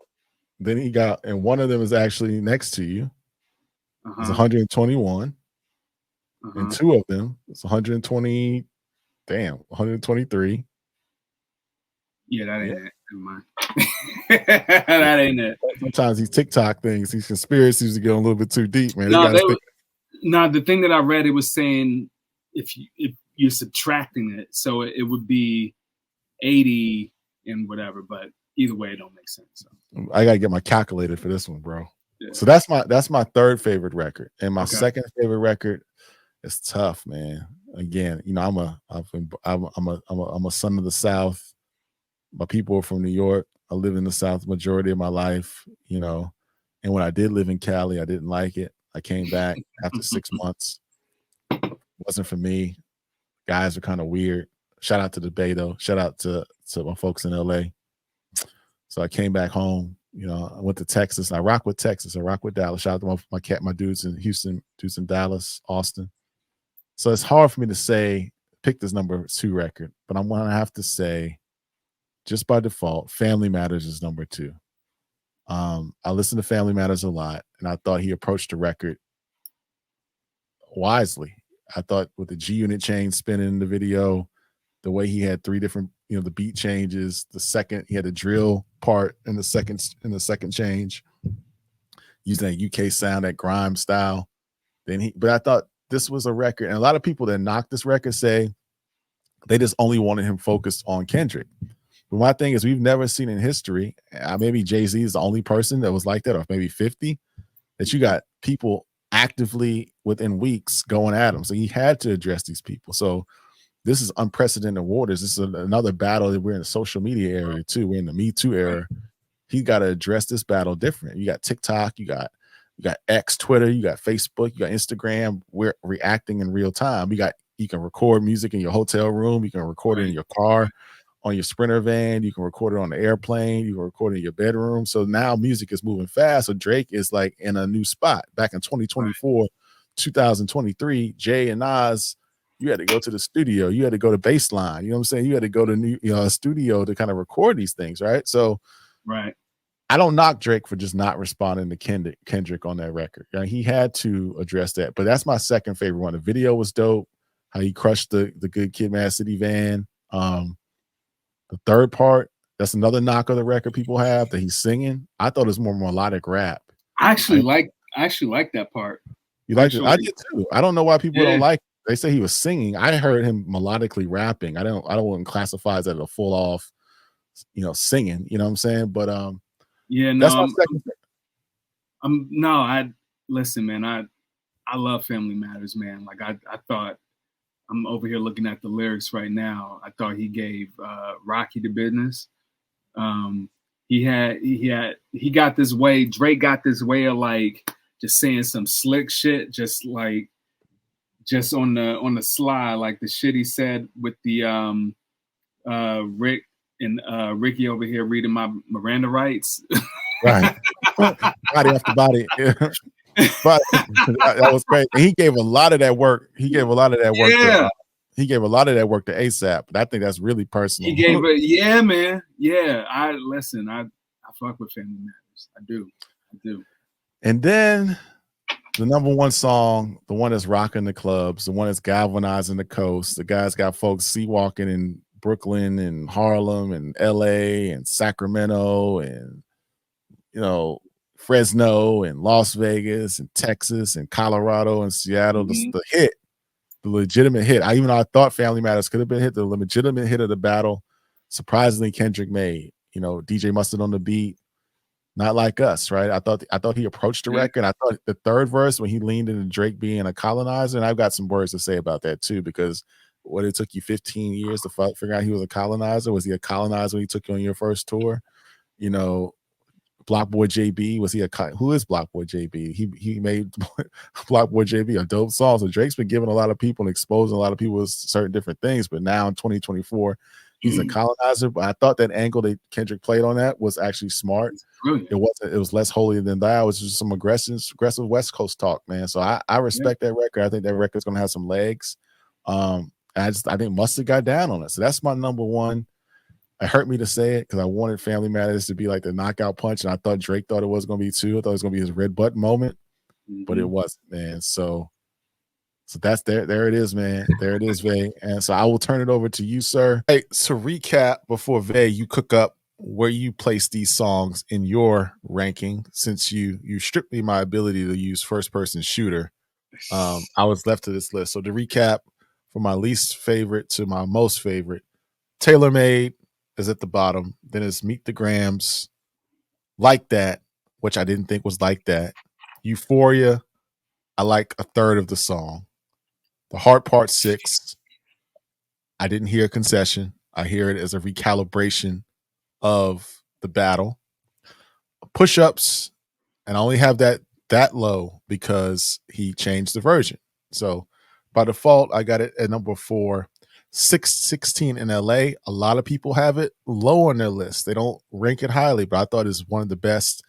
Then he got, and one of them is actually next to you. It's 121. And two of them, it's 120. Damn, 123. Yeah, that ain't it. Never mind. That ain't it. Sometimes these TikTok things, these conspiracies get a little bit too deep, man. No, the thing that I read, it was saying if you're subtracting it, so it would be 80 and whatever. But either way, it don't make sense. So. I gotta get my calculator for this one, bro. Yeah. So that's my third favorite record, and my second favorite record is tough, man. Again, you know, I'm a son of the South. My people are from New York. I live in the South majority of my life, you know. And when I did live in Cali, I didn't like it. I came back after 6 months. It wasn't for me. Guys are kind of weird. Shout out to the Bay though. Shout out to my folks in LA. So I came back home. You know, I went to Texas. I rock with Texas. I rock with Dallas. Shout out to my dudes in Houston, dudes in Dallas, Austin. So it's hard for me to pick this number 2 record, but I'm gonna have to say, just by default, Family Matters is number 2. I listen to Family Matters a lot, and I thought he approached the record wisely. I thought with the G Unit chain spinning in the video, the way he had 3 different, you know, the beat changes, he had a drill part in the second change, using that UK sound, that grime style. But I thought this was a record, and a lot of people that knock this record say they just only wanted him focused on Kendrick. But my thing is, we've never seen in history, maybe Jay-Z is the only person that was like that, or maybe 50, that you got people actively within weeks going at him. So he had to address these people. So this is unprecedented waters. This is another battle that we're in the social media area too. We're in the Me Too era. He got to address this battle different. You got TikTok, you got X, Twitter, you got Facebook, you got Instagram. We're reacting in real time. You can record music in your hotel room. You can record it in your car, on your Sprinter van. You can record it on the airplane. You can record it in your bedroom. So now music is moving fast. So Drake is like in a new spot. Back in 2024, 2023, Jay and Nas, you had to go to the studio. You had to go to Baseline. You know what I'm saying? You had to go to a studio to kind of record these things, right? So I don't knock Drake for just not responding to Kendrick on that record. He had to address that. But that's my second favorite one. The video was dope. How he crushed the Good Kid, Mad City van. The third part, that's another knock of the record people have, that he's singing. I thought it was more melodic rap. I actually like that part. You like it? I did too. I don't know why people don't like it. They say he was singing. I heard him melodically rapping. I don't classify as a full off, singing. You know what I'm saying? But that's my second. Listen, man. I love Family Matters, man. Like I thought. I'm over here looking at the lyrics right now. I thought he gave Rocky the business. He got this way. Drake got this way of like just saying some slick shit, just on the slide, like the shit he said with the Rick and Ricky over here reading my Miranda rights. Right, body after body. But that was great. And he gave a lot of that work. He gave a lot of that work. To ASAP. But I think that's really personal. He gave it, man. Yeah, I fuck with Family Matters. I do. And then the number one song, the one that's rocking the clubs, the one that's galvanizing the coast. The guy's got folks sea walking in Brooklyn and Harlem and LA and Sacramento and Fresno and Las Vegas and Texas and Colorado and Seattle. The hit, the legitimate hit. I thought Family Matters could have been hit. The legitimate hit of the battle, surprisingly, Kendrick made. DJ Mustard on the beat. Not Like Us, right? I thought he approached the record. I thought the third verse when he leaned into Drake being a colonizer, and I've got some words to say about that too, because what it took you 15 years to figure out he was a colonizer. Was he a colonizer when he took you on your first tour? You know, Block Boy JB, was he who is Block Boy JB? He made Block Boy JB a dope song. So Drake's been giving a lot of people and exposing a lot of people with certain different things, but now in 2024, he's a colonizer. But I thought that angle that Kendrick played on that was actually smart. It wasn't, it was less holier than thou. It was just some aggressive West Coast talk, man. So I respect that record. I think that record's gonna have some legs. I think Mustard got down on it. So that's my number one. It hurt me to say it because I wanted Family Matters to be like the knockout punch, and I thought Drake thought it was going to be too. I thought it was going to be his red button moment, but it wasn't, man. So that's there it is, man. There it is, Vay. And so I will turn it over to you, sir. Hey, to recap before Vay, you cook up where you place these songs in your ranking, since you stripped me my ability to use first person shooter. I was left to this list. So to recap, from my least favorite to my most favorite, Tailor Made is at the bottom. Then it's Meet the Grams, Like That, which I didn't think was like that. Euphoria, I like a third of the song. The Heart Part 6, I didn't hear a concession. I hear it as a recalibration of the battle. Push-Ups, and I only have that low because he changed the version. So by default, I got it at number 4. 616 in LA. A lot of people have it low on their list. They don't rank it highly, but I thought it's one of the best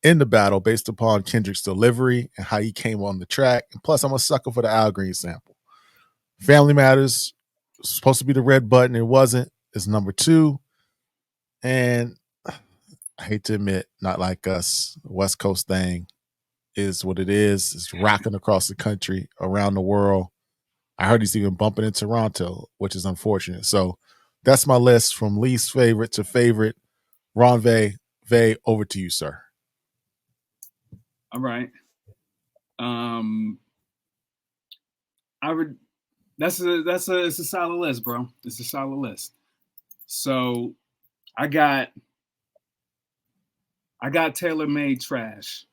in the battle based upon Kendrick's delivery and how he came on the track. And plus, I'm a sucker for the Al Green sample. Family Matters, supposed to be the red button. It wasn't. It's number 2. And I hate to admit, Not Like Us, the West Coast thing is what it is. It's rocking across the country, around the world. I heard he's even bumping in Toronto, which is unfortunate. So that's my list from least favorite to favorite. Ron Vay, over to you, sir. All right. It's a solid list, bro. It's a solid list. So I got Tailor Made Trash.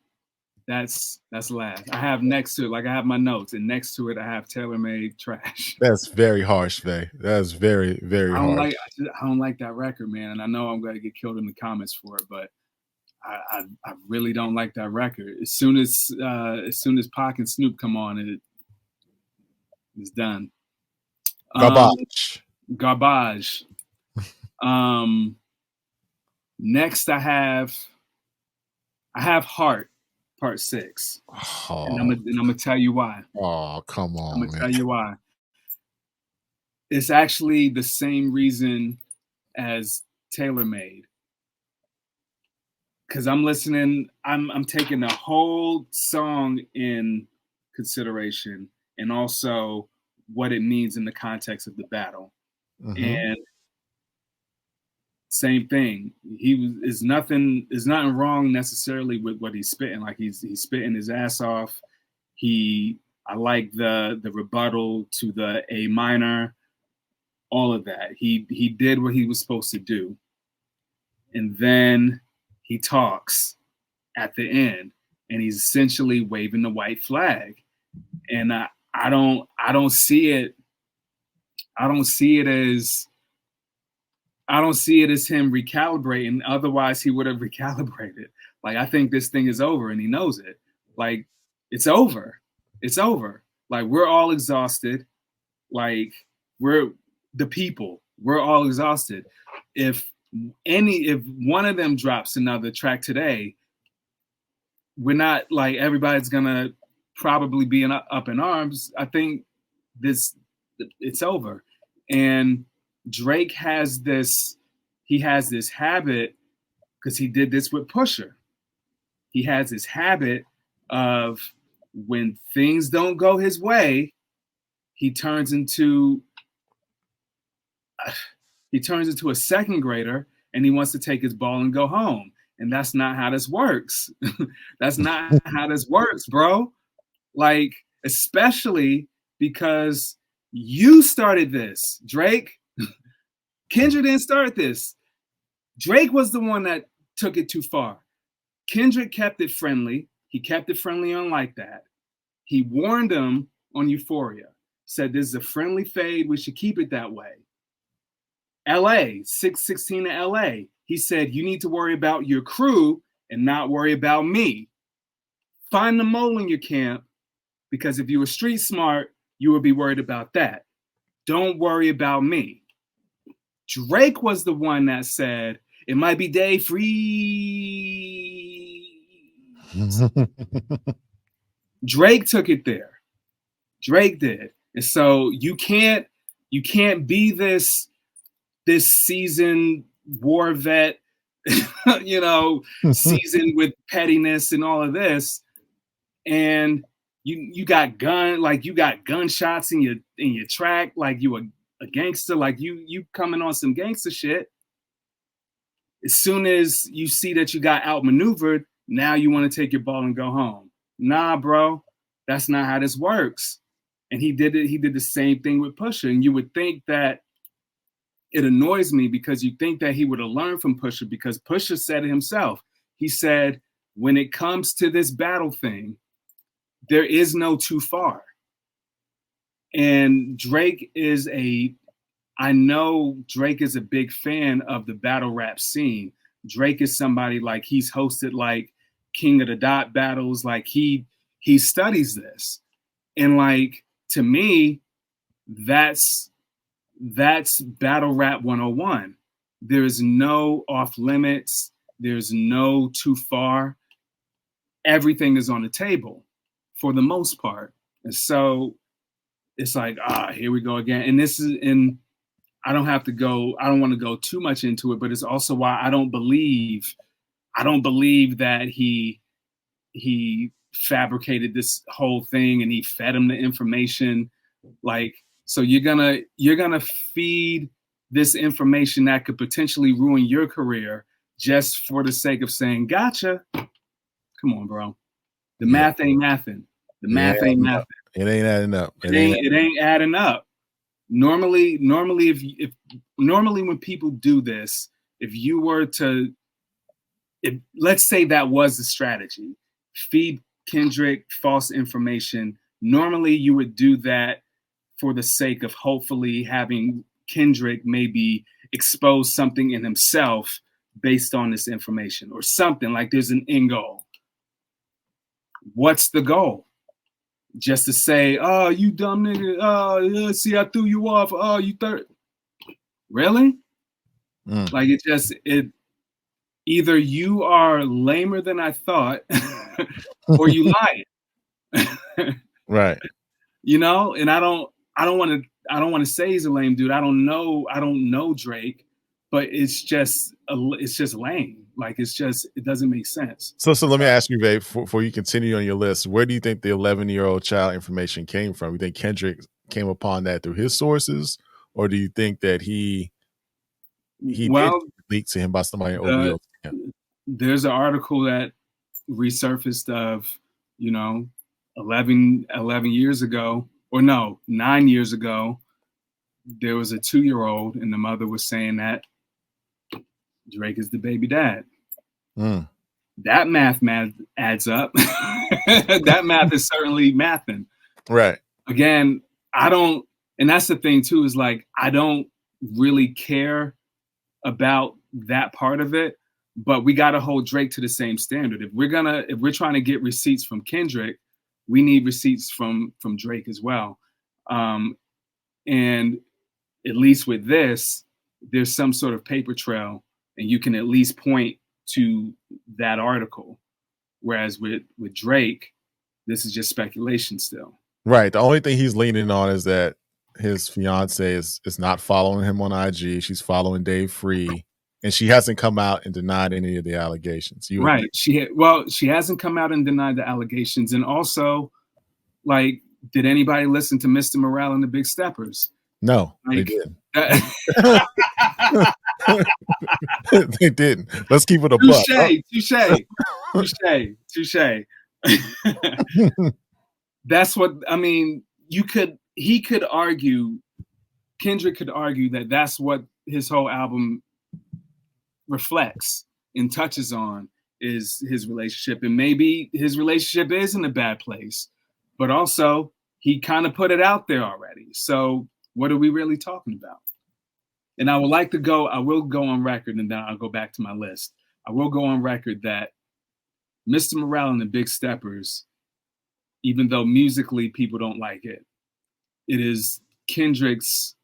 That's last. I have next to it, like I have my notes, and next to it I have Tailor Made Trash. That's very harsh, Vay. That's very, very harsh. I don't like that record, man, and I know I'm gonna get killed in the comments for it, but I really don't like that record. As soon as Pac and Snoop come on, it's done. Garbage. Next I have Heart Part 6. Oh. And I'm gonna tell you why. Oh, come on. I'm gonna tell you why. It's actually the same reason as Tailor Made. Because I'm listening, I'm taking the whole song in consideration, and also what it means in the context of the battle. And same thing. There's nothing wrong necessarily with what he's spitting. Like he's spitting his ass off. I like the rebuttal to the A minor, all of that. He did what he was supposed to do. And then he talks at the end, and he's essentially waving the white flag. And I don't see it. I don't see it as him recalibrating. Otherwise, he would have recalibrated. Like, I think this thing is over, and he knows it. Like, it's over. It's over. Like, we're all exhausted. Like, we're the people. We're all exhausted. If one of them drops another track today, we're not like everybody's gonna probably be up in arms. I think it's over. And Drake has this habit, because he did this with Pusha. He has this habit of, when things don't go his way, he turns into a second grader, and he wants to take his ball and go home. And that's not how this works. That's not how this works, bro. Like, especially because you started this, Drake. Kendrick didn't start this. Drake was the one that took it too far. Kendrick kept it friendly. He kept it friendly on Like That. He warned him on Euphoria. Said this is a friendly fade. We should keep it that way. LA, 616 to LA. He said, you need to worry about your crew and not worry about me. Find the mole in your camp, because if you were street smart, you would be worried about that. Don't worry about me. Drake was the one that said, it might be day free. Drake took it there. Drake did. And so you can't be this seasoned war vet, seasoned with pettiness and all of this, and you got gunshots in your track, like you a gangster, like you coming on some gangster shit. As soon as you see that you got outmaneuvered, now you want to take your ball and go home. Nah, bro, that's not how this works. And he did it. He did the same thing with Pusha, and you would think that. It annoys me because you think that he would have learned from Pusha, because Pusha said it himself. He said, when it comes to this battle thing, there is no too far. And I know Drake is a big fan of the battle rap scene. Drake is somebody, like, he's hosted like King of the Dot battles. Like he studies this. And like, to me, that's battle rap 101. There's no off limits. There's no too far. Everything is on the table for the most part. And so it's like, here we go again. And I don't want to go too much into it, but it's also why I don't believe that he fabricated this whole thing and he fed him the information. Like, so you're gonna feed this information that could potentially ruin your career just for the sake of saying, gotcha. Come on, bro. The math ain't mathing. The math ain't mathing. It ain't adding up. It ain't adding up. Normally when people do this, let's say that was the strategy, feed Kendrick false information. Normally you would do that for the sake of hopefully having Kendrick maybe expose something in himself based on this information or something. Like, there's an end goal. What's the goal? Just to say, oh, you dumb nigga. Oh, see, I threw you off. Oh, you third. Really? Like, either you are lamer than I thought or you lying. Right. And I don't want to say he's a lame dude. I don't know Drake, but it's just lame. Like, it doesn't make sense. So let me ask you, babe, before you continue on your list, where do you think the 11-year-old child information came from? You think Kendrick came upon that through his sources, or do you think that he did leak to him by somebody in OVO? There's an article that resurfaced of 11 years ago, or no, 9 years ago. There was a 2-year-old, and the mother was saying that Drake is the baby dad. That math adds up. That math is certainly mathing. Right. Again, and that's the thing too, is like, I don't really care about that part of it, but we got to hold Drake to the same standard. If we're trying to get receipts from Kendrick, we need receipts from Drake as well. And at least with this, there's some sort of paper trail, and you can at least point to that article. Whereas with Drake, this is just speculation still. Right. The only thing he's leaning on is that his fiance is not following him on IG. She's following Dave Free, and she hasn't come out and denied any of the allegations. Right. She hasn't come out and denied the allegations. And also, like, did anybody listen to Mr. Morale and the Big Steppers? No, like, they didn't. They didn't. Let's keep it a buck. Touche. That's what I mean. He could argue, Kendrick could argue that that's what his whole album reflects and touches on, is his relationship, and maybe his relationship is in a bad place, but also he kind of put it out there already. So what are we really talking about? And I will go on record, and then I'll go back to my list. I will go on record that Mr. Morale and the Big Steppers, even though musically people don't like it, it is Kendrick's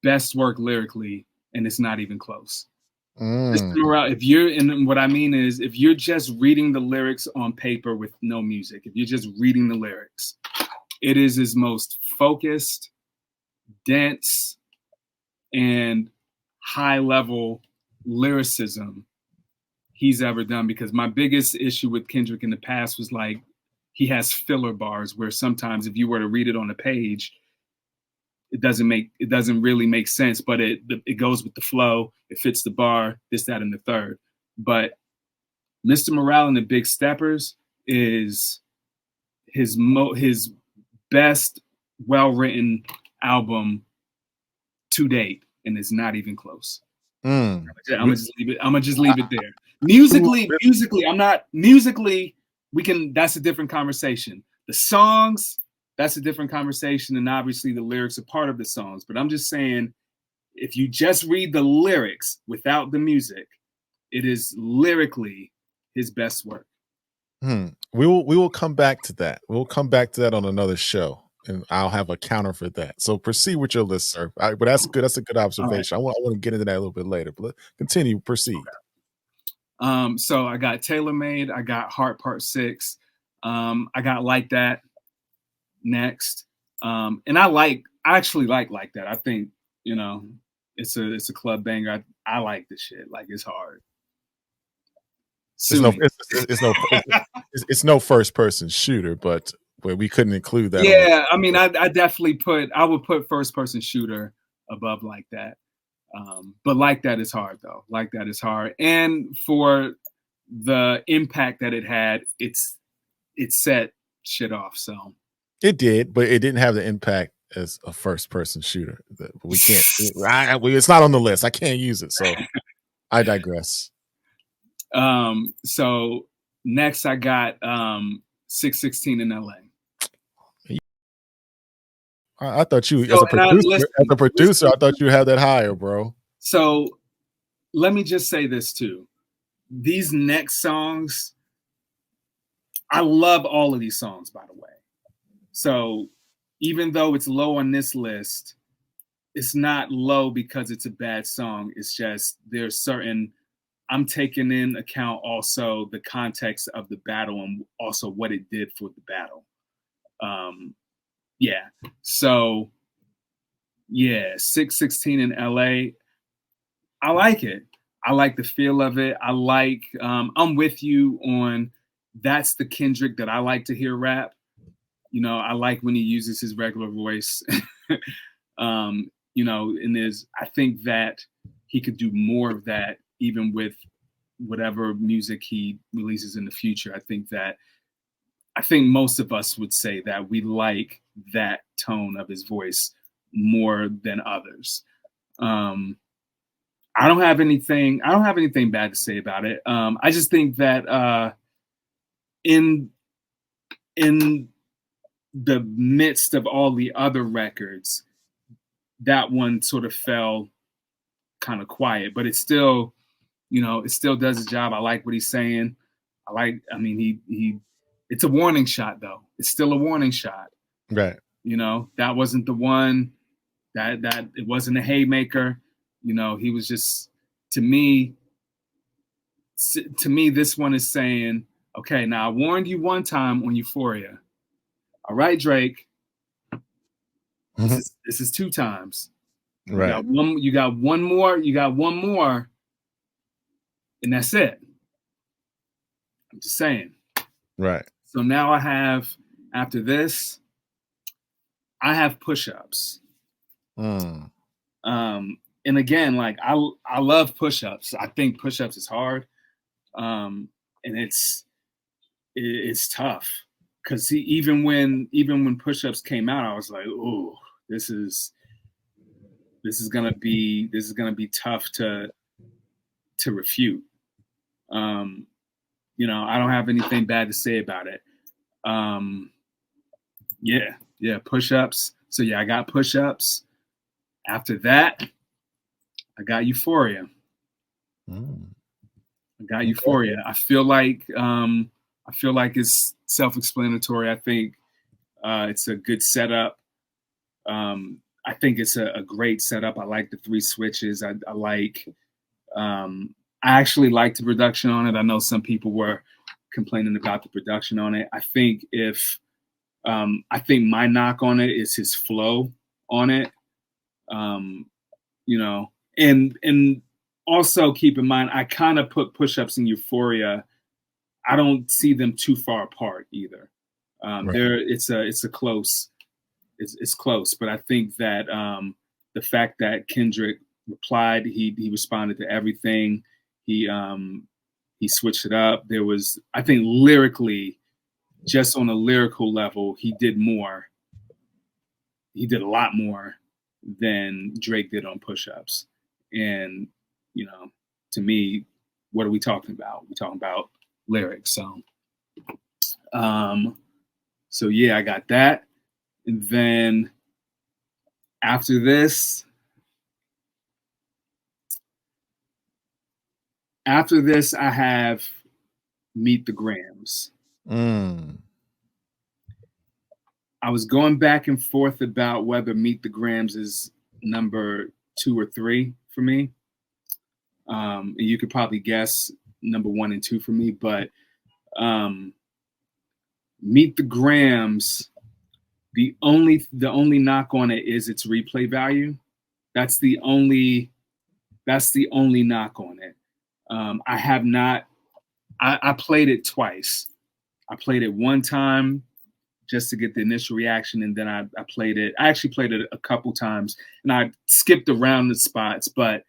best work lyrically, and it's not even close. Mr. Morale, what I mean is, if you're just reading the lyrics on paper with no music, if you're just reading the lyrics, it is his most focused, dense, and high-level lyricism he's ever done. Because my biggest issue with Kendrick in the past was like, he has filler bars where sometimes if you were to read it on a page, it doesn't really make sense, but it goes with the flow. It fits the bar, this, that, and the third. But Mr. Morale and the Big Steppers is his best well-written album to date, and it's not even close. I'm gonna just leave it there. Musically, that's a different conversation. The songs, that's a different conversation, and obviously the lyrics are part of the songs. But I'm just saying, if you just read the lyrics without the music, it is lyrically his best work. We will come back to that. We'll come back to that on another show, and I'll have a counter for that. So proceed with your list, sir. But that's good. That's a good observation. Right. I want to get into that a little bit later, but continue. Proceed. Okay. So I got Tailor Made. I got Heart Part 6. I got Like That next. And I actually like That. I think, it's a club banger. I like this shit. Like, it's hard. It's no first person shooter, but we couldn't include that. Yeah, I mean, I definitely would put first person shooter above Like That. But Like That is hard though. Like That is hard. And for the impact that it had, it set shit off. So it did, but it didn't have the impact as a first person shooter. We can't. It's not on the list. I can't use it. So I digress. So next I got 616 in LA. I thought you, as a producer, I thought you had that higher, bro. So let me just say this too. These next songs, I love all of these songs, by the way. So even though it's low on this list, it's not low because it's a bad song. It's just there's certain, I'm taking in account also the context of the battle and also what it did for the battle. Yeah. So, yeah, 616 in LA. I like it. I like the feel of it. I like, I'm with you on, that's the Kendrick that I like to hear rap. I like when he uses his regular voice. And I think that he could do more of that even with whatever music he releases in the future. I think most of us would say that we like that tone of his voice more than others. I don't have anything bad to say about it. I just think that in the midst of all the other records, that one sort of fell kind of quiet, but it still does the job. I like what he's saying. It's a warning shot though. It's still a warning shot. Right. That wasn't the one that it wasn't a haymaker. He was just, to me, this one is saying, okay, now I warned you one time on Euphoria. All right, Drake. This is 2 times. Right. You got one more, and that's it. I'm just saying. Right. So now after this, I have push-ups. And again, like I love push-ups. I think push-ups is hard. And it's tough. Because even when push-ups came out, I was like, "Oh, this is gonna be tough to refute." I don't have anything bad to say about it. Yeah, push-ups. So yeah, I got push-ups. After that, I got Euphoria. I got Euphoria. I feel like it's self-explanatory. I think it's a good setup. I think it's a great setup. I like the 3 switches. I like. I actually like the production on it. I know some people were complaining about the production on it. I think my knock on it is his flow on it. And also keep in mind, I kind of put push-ups in Euphoria. I don't see them too far apart either. Right. It's close, but I think that the fact that Kendrick replied, he responded to everything. He switched it up. There was, I think, lyrically, just on a lyrical level, he did more. He did a lot more than Drake did on push-ups. And, to me, what are we talking about? We're talking about lyrics. So yeah, I got that. And then after this, I have Meet the Grams. I was going back and forth about whether Meet the Grams is number 2 or 3 for me. And you could probably guess number 1 and 2 for me, but Meet the Grams, the only knock on it is its replay value. That's the only knock on it. I played it twice. I played it one time just to get the initial reaction, and then I actually played it a couple times, and I skipped around the spots, but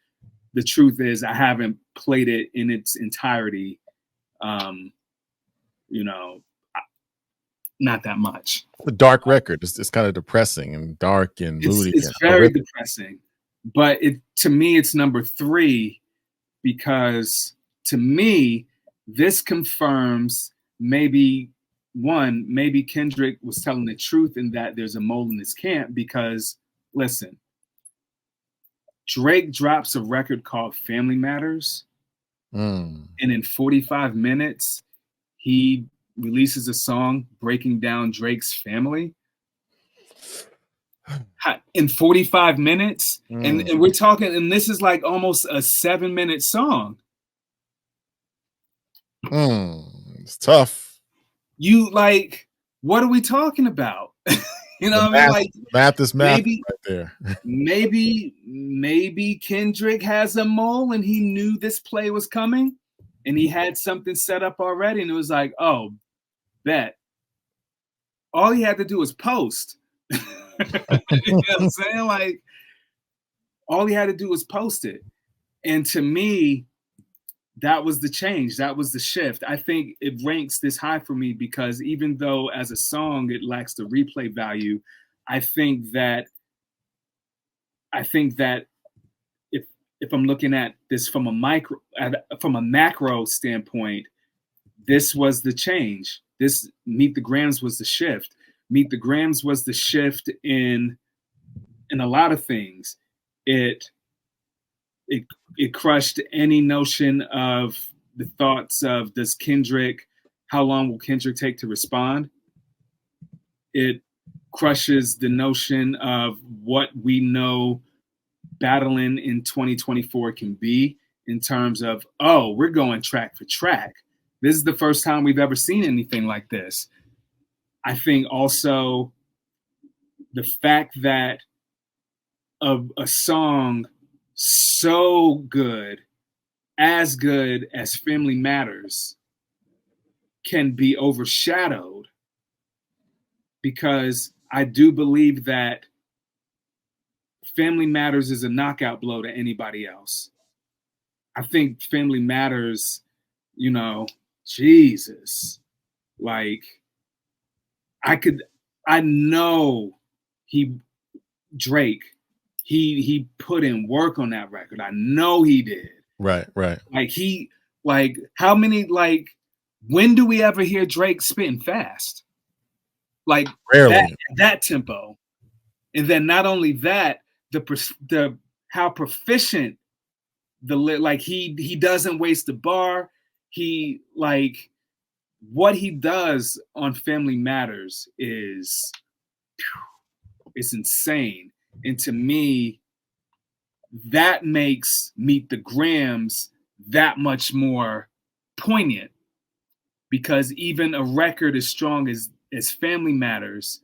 the truth is I haven't played it in its entirety. Not that much. It's a dark record. It's kind of depressing and dark and moody. It's very depressing. But to me, it's number 3 because to me, this confirms maybe Kendrick was telling the truth in that there's a mole in his camp, because listen, Drake drops a record called Family Matters. And in 45 minutes, he releases a song breaking down Drake's family. In 45 minutes. And we're talking, and this is like almost a 7-minute song. It's tough. What are we talking about? What I mean? Like, math is math right there. maybe Kendrick has a mole and he knew this play was coming and he had something set up already, and it was like, oh, bet. All he had to do was post. You know what I'm saying? Like, all he had to do was post it. And to me, that was the change. That was the shift. I think it ranks this high for me because even though as a song it lacks the replay value, I think that if I'm looking at this from a macro standpoint, this was the change. This Meet the Grams was the shift. Meet the Grams was the shift in a lot of things. It crushed any notion of the thoughts of how long will Kendrick take to respond? It crushes the notion of what we know battling in 2024 can be in terms of, oh, we're going track for track. This is the first time we've ever seen anything like this. I think also the fact that a song so good as Family Matters can be overshadowed, because I do believe that Family Matters is a knockout blow to anybody else. I think Family Matters, Jesus, like I know Drake, he put in work on that record. I know he did. Right. Like how many, like when do we ever hear Drake spitting fast? Like Rarely. that tempo. And then not only that, the how proficient like he doesn't waste the bar. He like what he does on Family Matters is it's insane. And to me, that makes Meet the Grams that much more poignant, because even a record as strong as Family Matters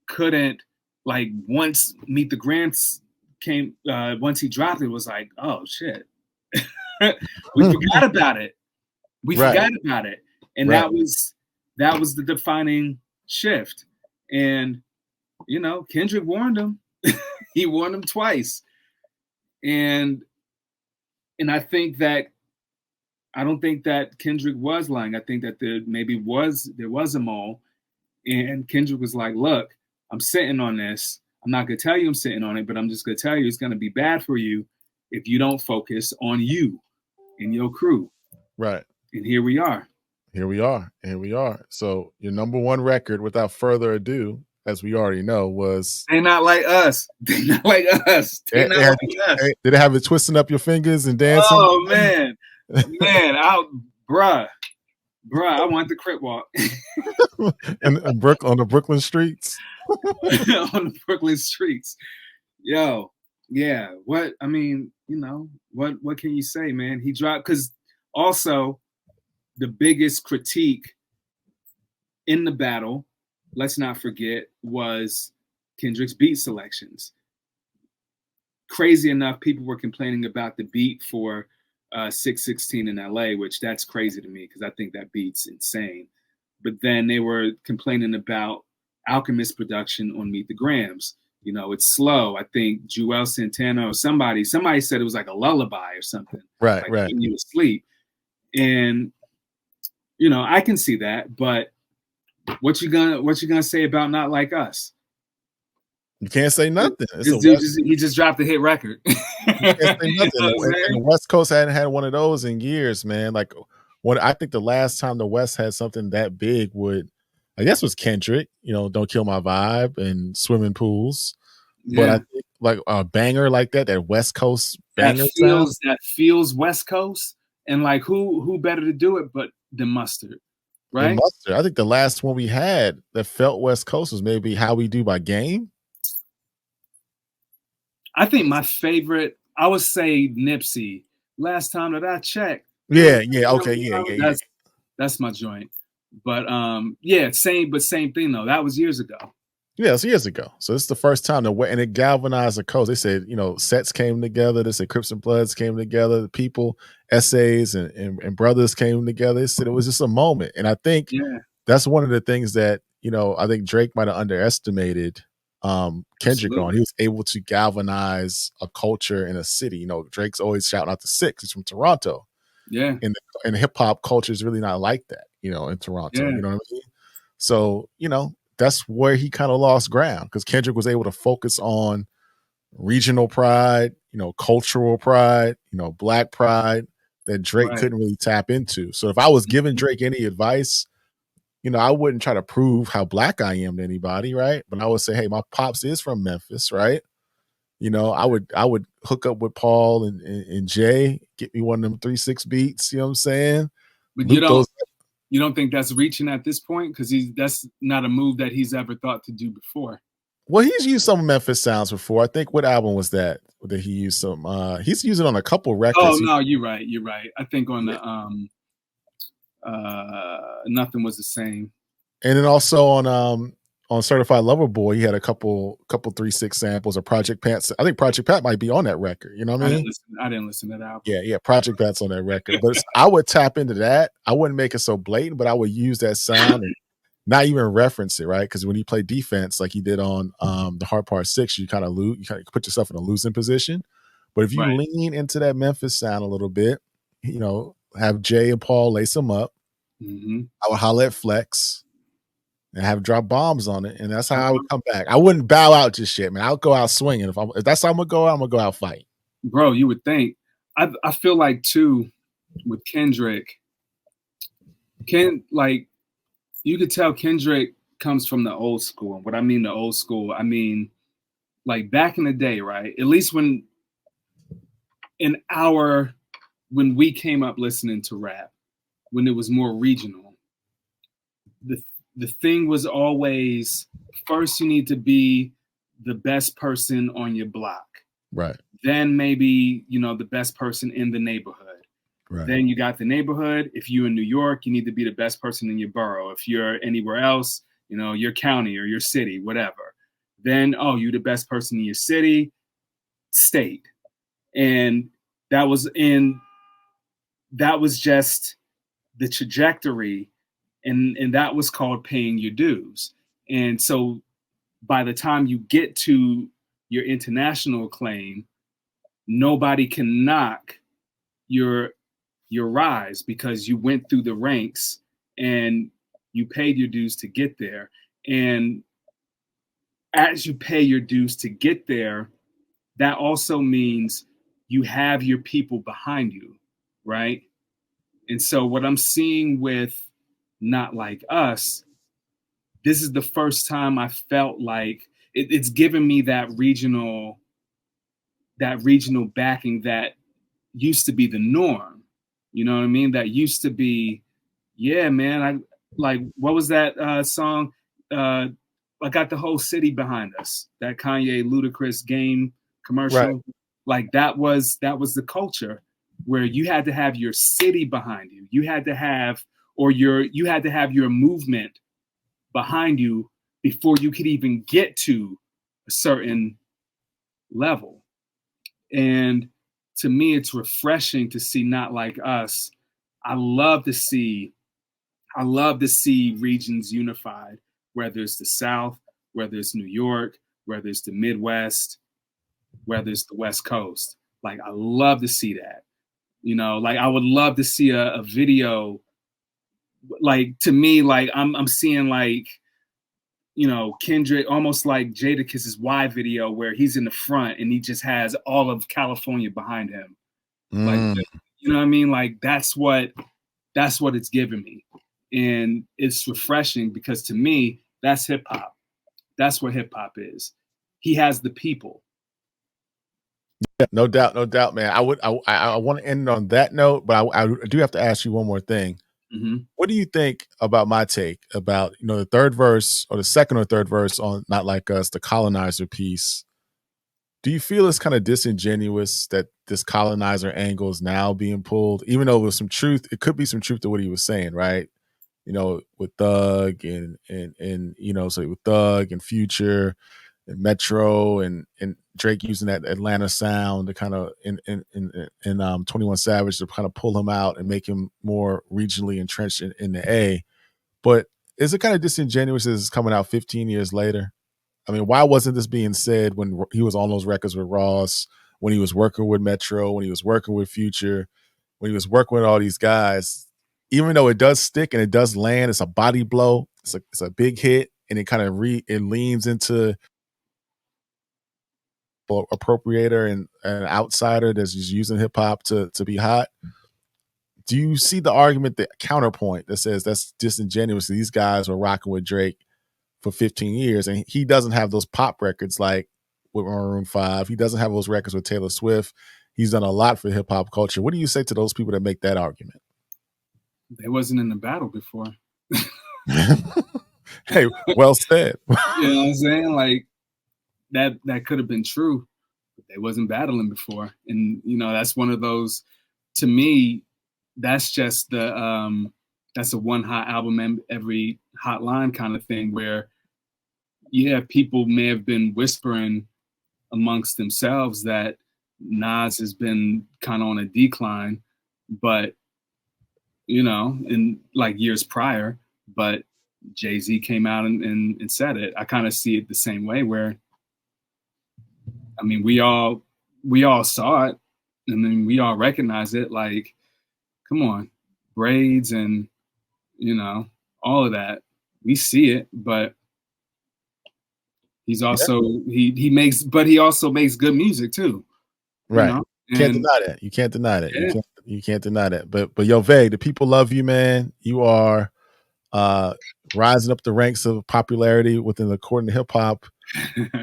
couldn't, like, once Meet the Grams came, once he dropped it, was like, oh shit. We forgot about it. We forgot about it. And that was the defining shift. And you know, Kendrick warned him. He warned him twice. And I think that I don't think that Kendrick was lying. I think that there was a mole, and Kendrick was like, look, I'm sitting on this. I'm not gonna tell you I'm sitting on it, but I'm just gonna tell you it's gonna be bad for you if you don't focus on you and your crew. Right. And here we are. Here we are. Here we are. So your number one record, without further ado, as we already know, was They Not Like Us. They Not Like Us. They Not Like Us. Did it have it twisting up your fingers and dancing? Oh man. Man, bruh, I want the Crip Walk. and on the Brooklyn streets. On the Brooklyn streets. Yo, yeah. What I mean, you know, what can you say, man? He dropped, because also the biggest critique in the battle, let's not forget, was Kendrick's beat selections. Crazy enough, people were complaining about the beat for 616 in LA, which that's crazy to me because I think that beat's insane. But then they were complaining about Alchemist production on Meet the Grams. You know, it's slow. I think Joel Santana or somebody said it was like a lullaby or something. Right, like right. When you asleep. And you know, I can see that, but what you gonna say about Not Like Us? You can't say nothing. He just dropped a hit record. You can't say nothing. And the West Coast hadn't had one of those in years, man. Like, I think the last time the West had something that big was Kendrick. You know, Don't Kill My Vibe and Swimming Pools. Yeah. But I think like a banger like that West Coast banger that feels West Coast, and like who better to do it but the Mustard, right? Mustard. I think the last one we had that felt West Coast was maybe How We Do by Game. I think my favorite, I would say Nipsey. Last time that I checked. Yeah, okay, yeah. That's my joint. But same thing though. That was years ago. Yeah, it's years ago. So it's the first time and it galvanized the coast. They said, you know, sets came together. They said Crips and Bloods came together. The people, essays and brothers came together. They said it was just a moment. And I think that's one of the things that, you know, I think Drake might have underestimated Kendrick on. He was able to galvanize a culture in a city. You know, Drake's always shouting out the Six. He's from Toronto. Yeah. And hip hop culture is really not like that, you know, in Toronto. Yeah. You know what I mean? So, you know, that's where he kind of lost ground, because Kendrick was able to focus on regional pride, you know, cultural pride, you know, Black pride that Drake couldn't really tap into. So if I was giving Drake any advice, you know, I wouldn't try to prove how Black I am to anybody, right? But I would say, hey, my pops is from Memphis, right? You know, I would hook up with Paul and Jay, get me one of them 3-6 beats, you know what I'm saying? But you don't think that's reaching at this point? Because that's not a move that he's ever thought to do before. Well, he's used some Memphis sounds before. I think, what album was that he used some? He's used it on a couple records. Oh no, you're right. I think on the Nothing Was the Same. And then also on Certified Lover Boy, he had a couple 3-6 samples of Project Pat. I think Project Pat might be on that record. You know what I mean? I didn't listen to that album. Yeah, Project Pat's on that record. But I would tap into that. I wouldn't make it so blatant, but I would use that sound and not even reference it, right? Because when you play defense, like he did on the Hard Part 6, you kind of put yourself in a losing position. But if you lean into that Memphis sound a little bit, you know, have Jay and Paul lace them up. Mm-hmm. I would holler at Flex and have drop bombs on it, and that's how I would come back. I wouldn't bow out just shit, man. I'll go out swinging. If that's how I'm gonna go out fighting. Bro, you would think. I feel like too with Kendrick, You could tell Kendrick comes from the old school. And what I mean the old school, I mean like back in the day, right? At least when we came up listening to rap, when it was more regional, the thing was always, first you need to be the best person on your block. Right. Then maybe, the best person in the neighborhood. Right. Then you got the neighborhood. If you're in New York, you need to be the best person in your borough. If you're anywhere else, your county or your city, whatever. Then, you're the best person in your city, state. And that was just the trajectory, and that was called paying your dues. And so by the time you get to your international acclaim, nobody can knock your rise because you went through the ranks and you paid your dues to get there. And as you pay your dues to get there, that also means you have your people behind you, right? And so what I'm seeing with Not Like Us, this is the first time I felt like it's given me that regional backing that used to be the norm. You know what I mean? That used to be, yeah, man. I like, what was that song? I got the whole city behind us. That Kanye Ludacris game commercial. Right. Like that was the culture where you had to have your city behind you. You had to have your movement behind you before you could even get to a certain level. And to me, it's refreshing to see Not Like Us. I love to see regions unified, whether it's the South, whether it's New York, whether it's the Midwest, whether it's the West Coast. Like, I love to see that. Like I would love to see a video. Like, to me, like I'm seeing like, Kendrick, almost like Jadakiss's Y video where he's in the front and he just has all of California behind him. Like, you know what I mean? Like that's what it's giving me. And it's refreshing because to me, that's hip hop. That's what hip hop is. He has the people. Yeah, no doubt, man. I want to end on that note, but I do have to ask you one more thing. Mm-hmm. What do you think about my take about, the third verse or the second or third verse on Not Like Us, the colonizer piece? Do you feel it's kind of disingenuous that this colonizer angle is now being pulled, even though there's some truth? It could be some truth to what he was saying, right? With Thug and so with Thug and Future and Metro and Drake using that Atlanta sound to kind of in 21 Savage to kind of pull him out and make him more regionally entrenched in the A. But is it kind of disingenuous as it's coming out 15 years later? I mean, why wasn't this being said when he was on those records with Ross, when he was working with Metro, when he was working with Future, when he was working with all these guys? Even though it does stick and it does land, it's a body blow. It's a big hit, and it kind of it leans into appropriator and an outsider that's just using hip hop to be hot. Do you see the argument, the counterpoint that says that's disingenuous? These guys were rocking with Drake for 15 years, and he doesn't have those pop records like with Maroon 5. He doesn't have those records with Taylor Swift. He's done a lot for hip hop culture. What do you say to those people that make that argument? They wasn't in the battle before. Hey, well said. You know what I'm saying? Like that could have been true, but they wasn't battling before. And that's one of those, to me, that's just that's a one hot album every hot line kind of thing where, yeah, people may have been whispering amongst themselves that Nas has been kind of on a decline, but in like years prior, but Jay-Z came out and said it. I kind of see it the same way where, I mean, we all saw it, and then we all recognize it. Like, come on, braids and all of that. We see it, but he's also he also makes good music too. Right. You can't deny that. You can't deny that. Yeah. You can't You can't deny that. But yo, Vay, the people love you, man. You are rising up the ranks of popularity within the According to Hip Hop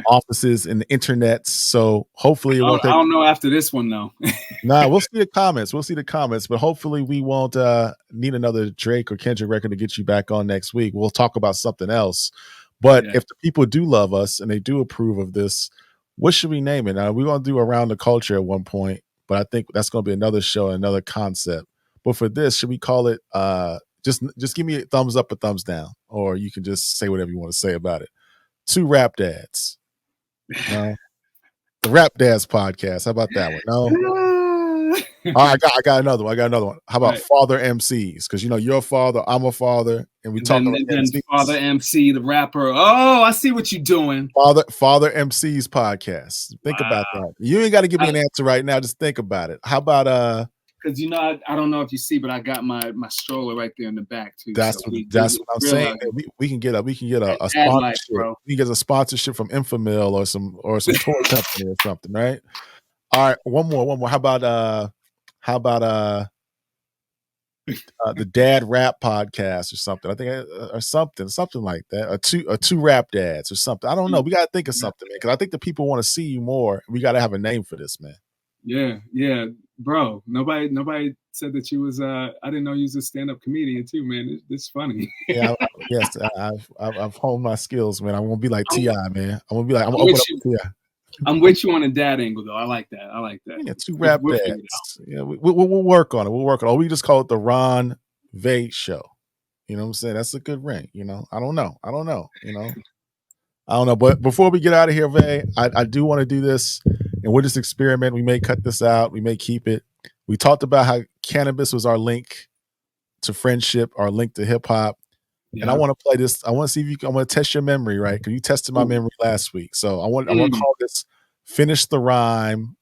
offices and the internet. So hopefully it won't take. I don't know after this one though. Nah, we'll see the comments. We'll see the comments, but hopefully we won't need another Drake or Kendrick record to get you back on next week. We'll talk about something else. But if the people do love us and they do approve of this, what should we name it? We're going to do Around the Culture at one point, but I think that's going to be another show, another concept. But for this, should we call it just give me a thumbs up or thumbs down, or you can just say whatever you want to say about it. 2 Rap Dads. No. The Rap Dads podcast. How about that one? No. All right, I got another one. How about Father MCs? Because you're a father, I'm a father, and we talk about MCs. Father MC, the rapper. Oh, I see what you're doing. Father MCs podcast. Think about that. You ain't got to give me an answer right now. Just think about it. How about because I don't know if you see, but I got my stroller right there in the back too. That's what I'm saying. We can get a sponsorship. Life, we can get a sponsorship from Infamil or some toy company or something, right? All right, one more. How about the Dad Rap podcast or something? I think or something like that. Or two Rap Dads or something. I don't know. We got to think of something, man, because I think the people want to see you more. We got to have a name for this, man. Yeah, bro. Nobody said that you was. I didn't know you was a stand-up comedian too, man. It's funny. Yeah, yes, I've honed my skills, man. I'm gonna be like T.I., man. I'm gonna be like I'm gonna open up T.I. I'm with you on a dad angle, though. I like that. Yeah, 2 Rap Dads. Yeah, we'll work on it. Or we just call it the Ron Vay Show. You know what I'm saying? That's a good ring. I don't know. I don't know. But before we get out of here, Vay, I do want to do this, and we'll just experiment. We may cut this out. We may keep it. We talked about how cannabis was our link to friendship, our link to hip hop. Yeah. And I want to play this. I want to see if I want to test your memory, right? Because you tested my memory last week. So I want to call this Finish the Rhyme.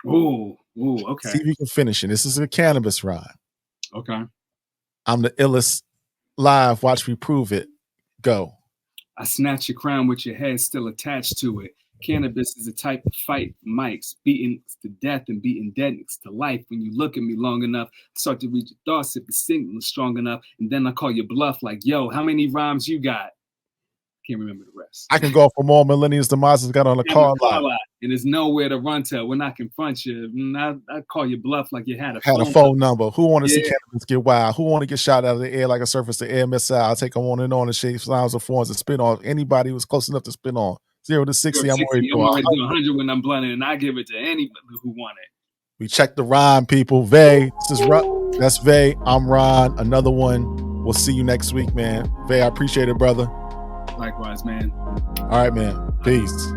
Ooh, okay. See if you can finish it. This is a cannabis rhyme. Okay. I'm the illest live. Watch me prove it. Go. I snatch your crown with your head still attached to it. Cannabis is a type of fight. Mics beaten to death and beating deadness to life. When you look at me long enough, start to read your thoughts if the signal is strong enough. And then I call you bluff like, yo, how many rhymes you got? Can't remember the rest. I can go for more millennials than Mazda's got on the car lot. And there's nowhere to run to when I confront you. I call you bluff like you had a phone number. Who want to see cannabis get wild? Who want to get shot out of the air like a surface to air missile? I'll take them on and shape sounds of forms and spin on anybody who's close enough to spin on. 0 to 60, I'm already doing 100 when I'm blunting, and I give it to anybody who want it. We check the rhyme, people. Vay, that's Vay. I'm Ron. Another one. We'll see you next week, man. Vay, I appreciate it, brother. Likewise, man. All right, man. Peace.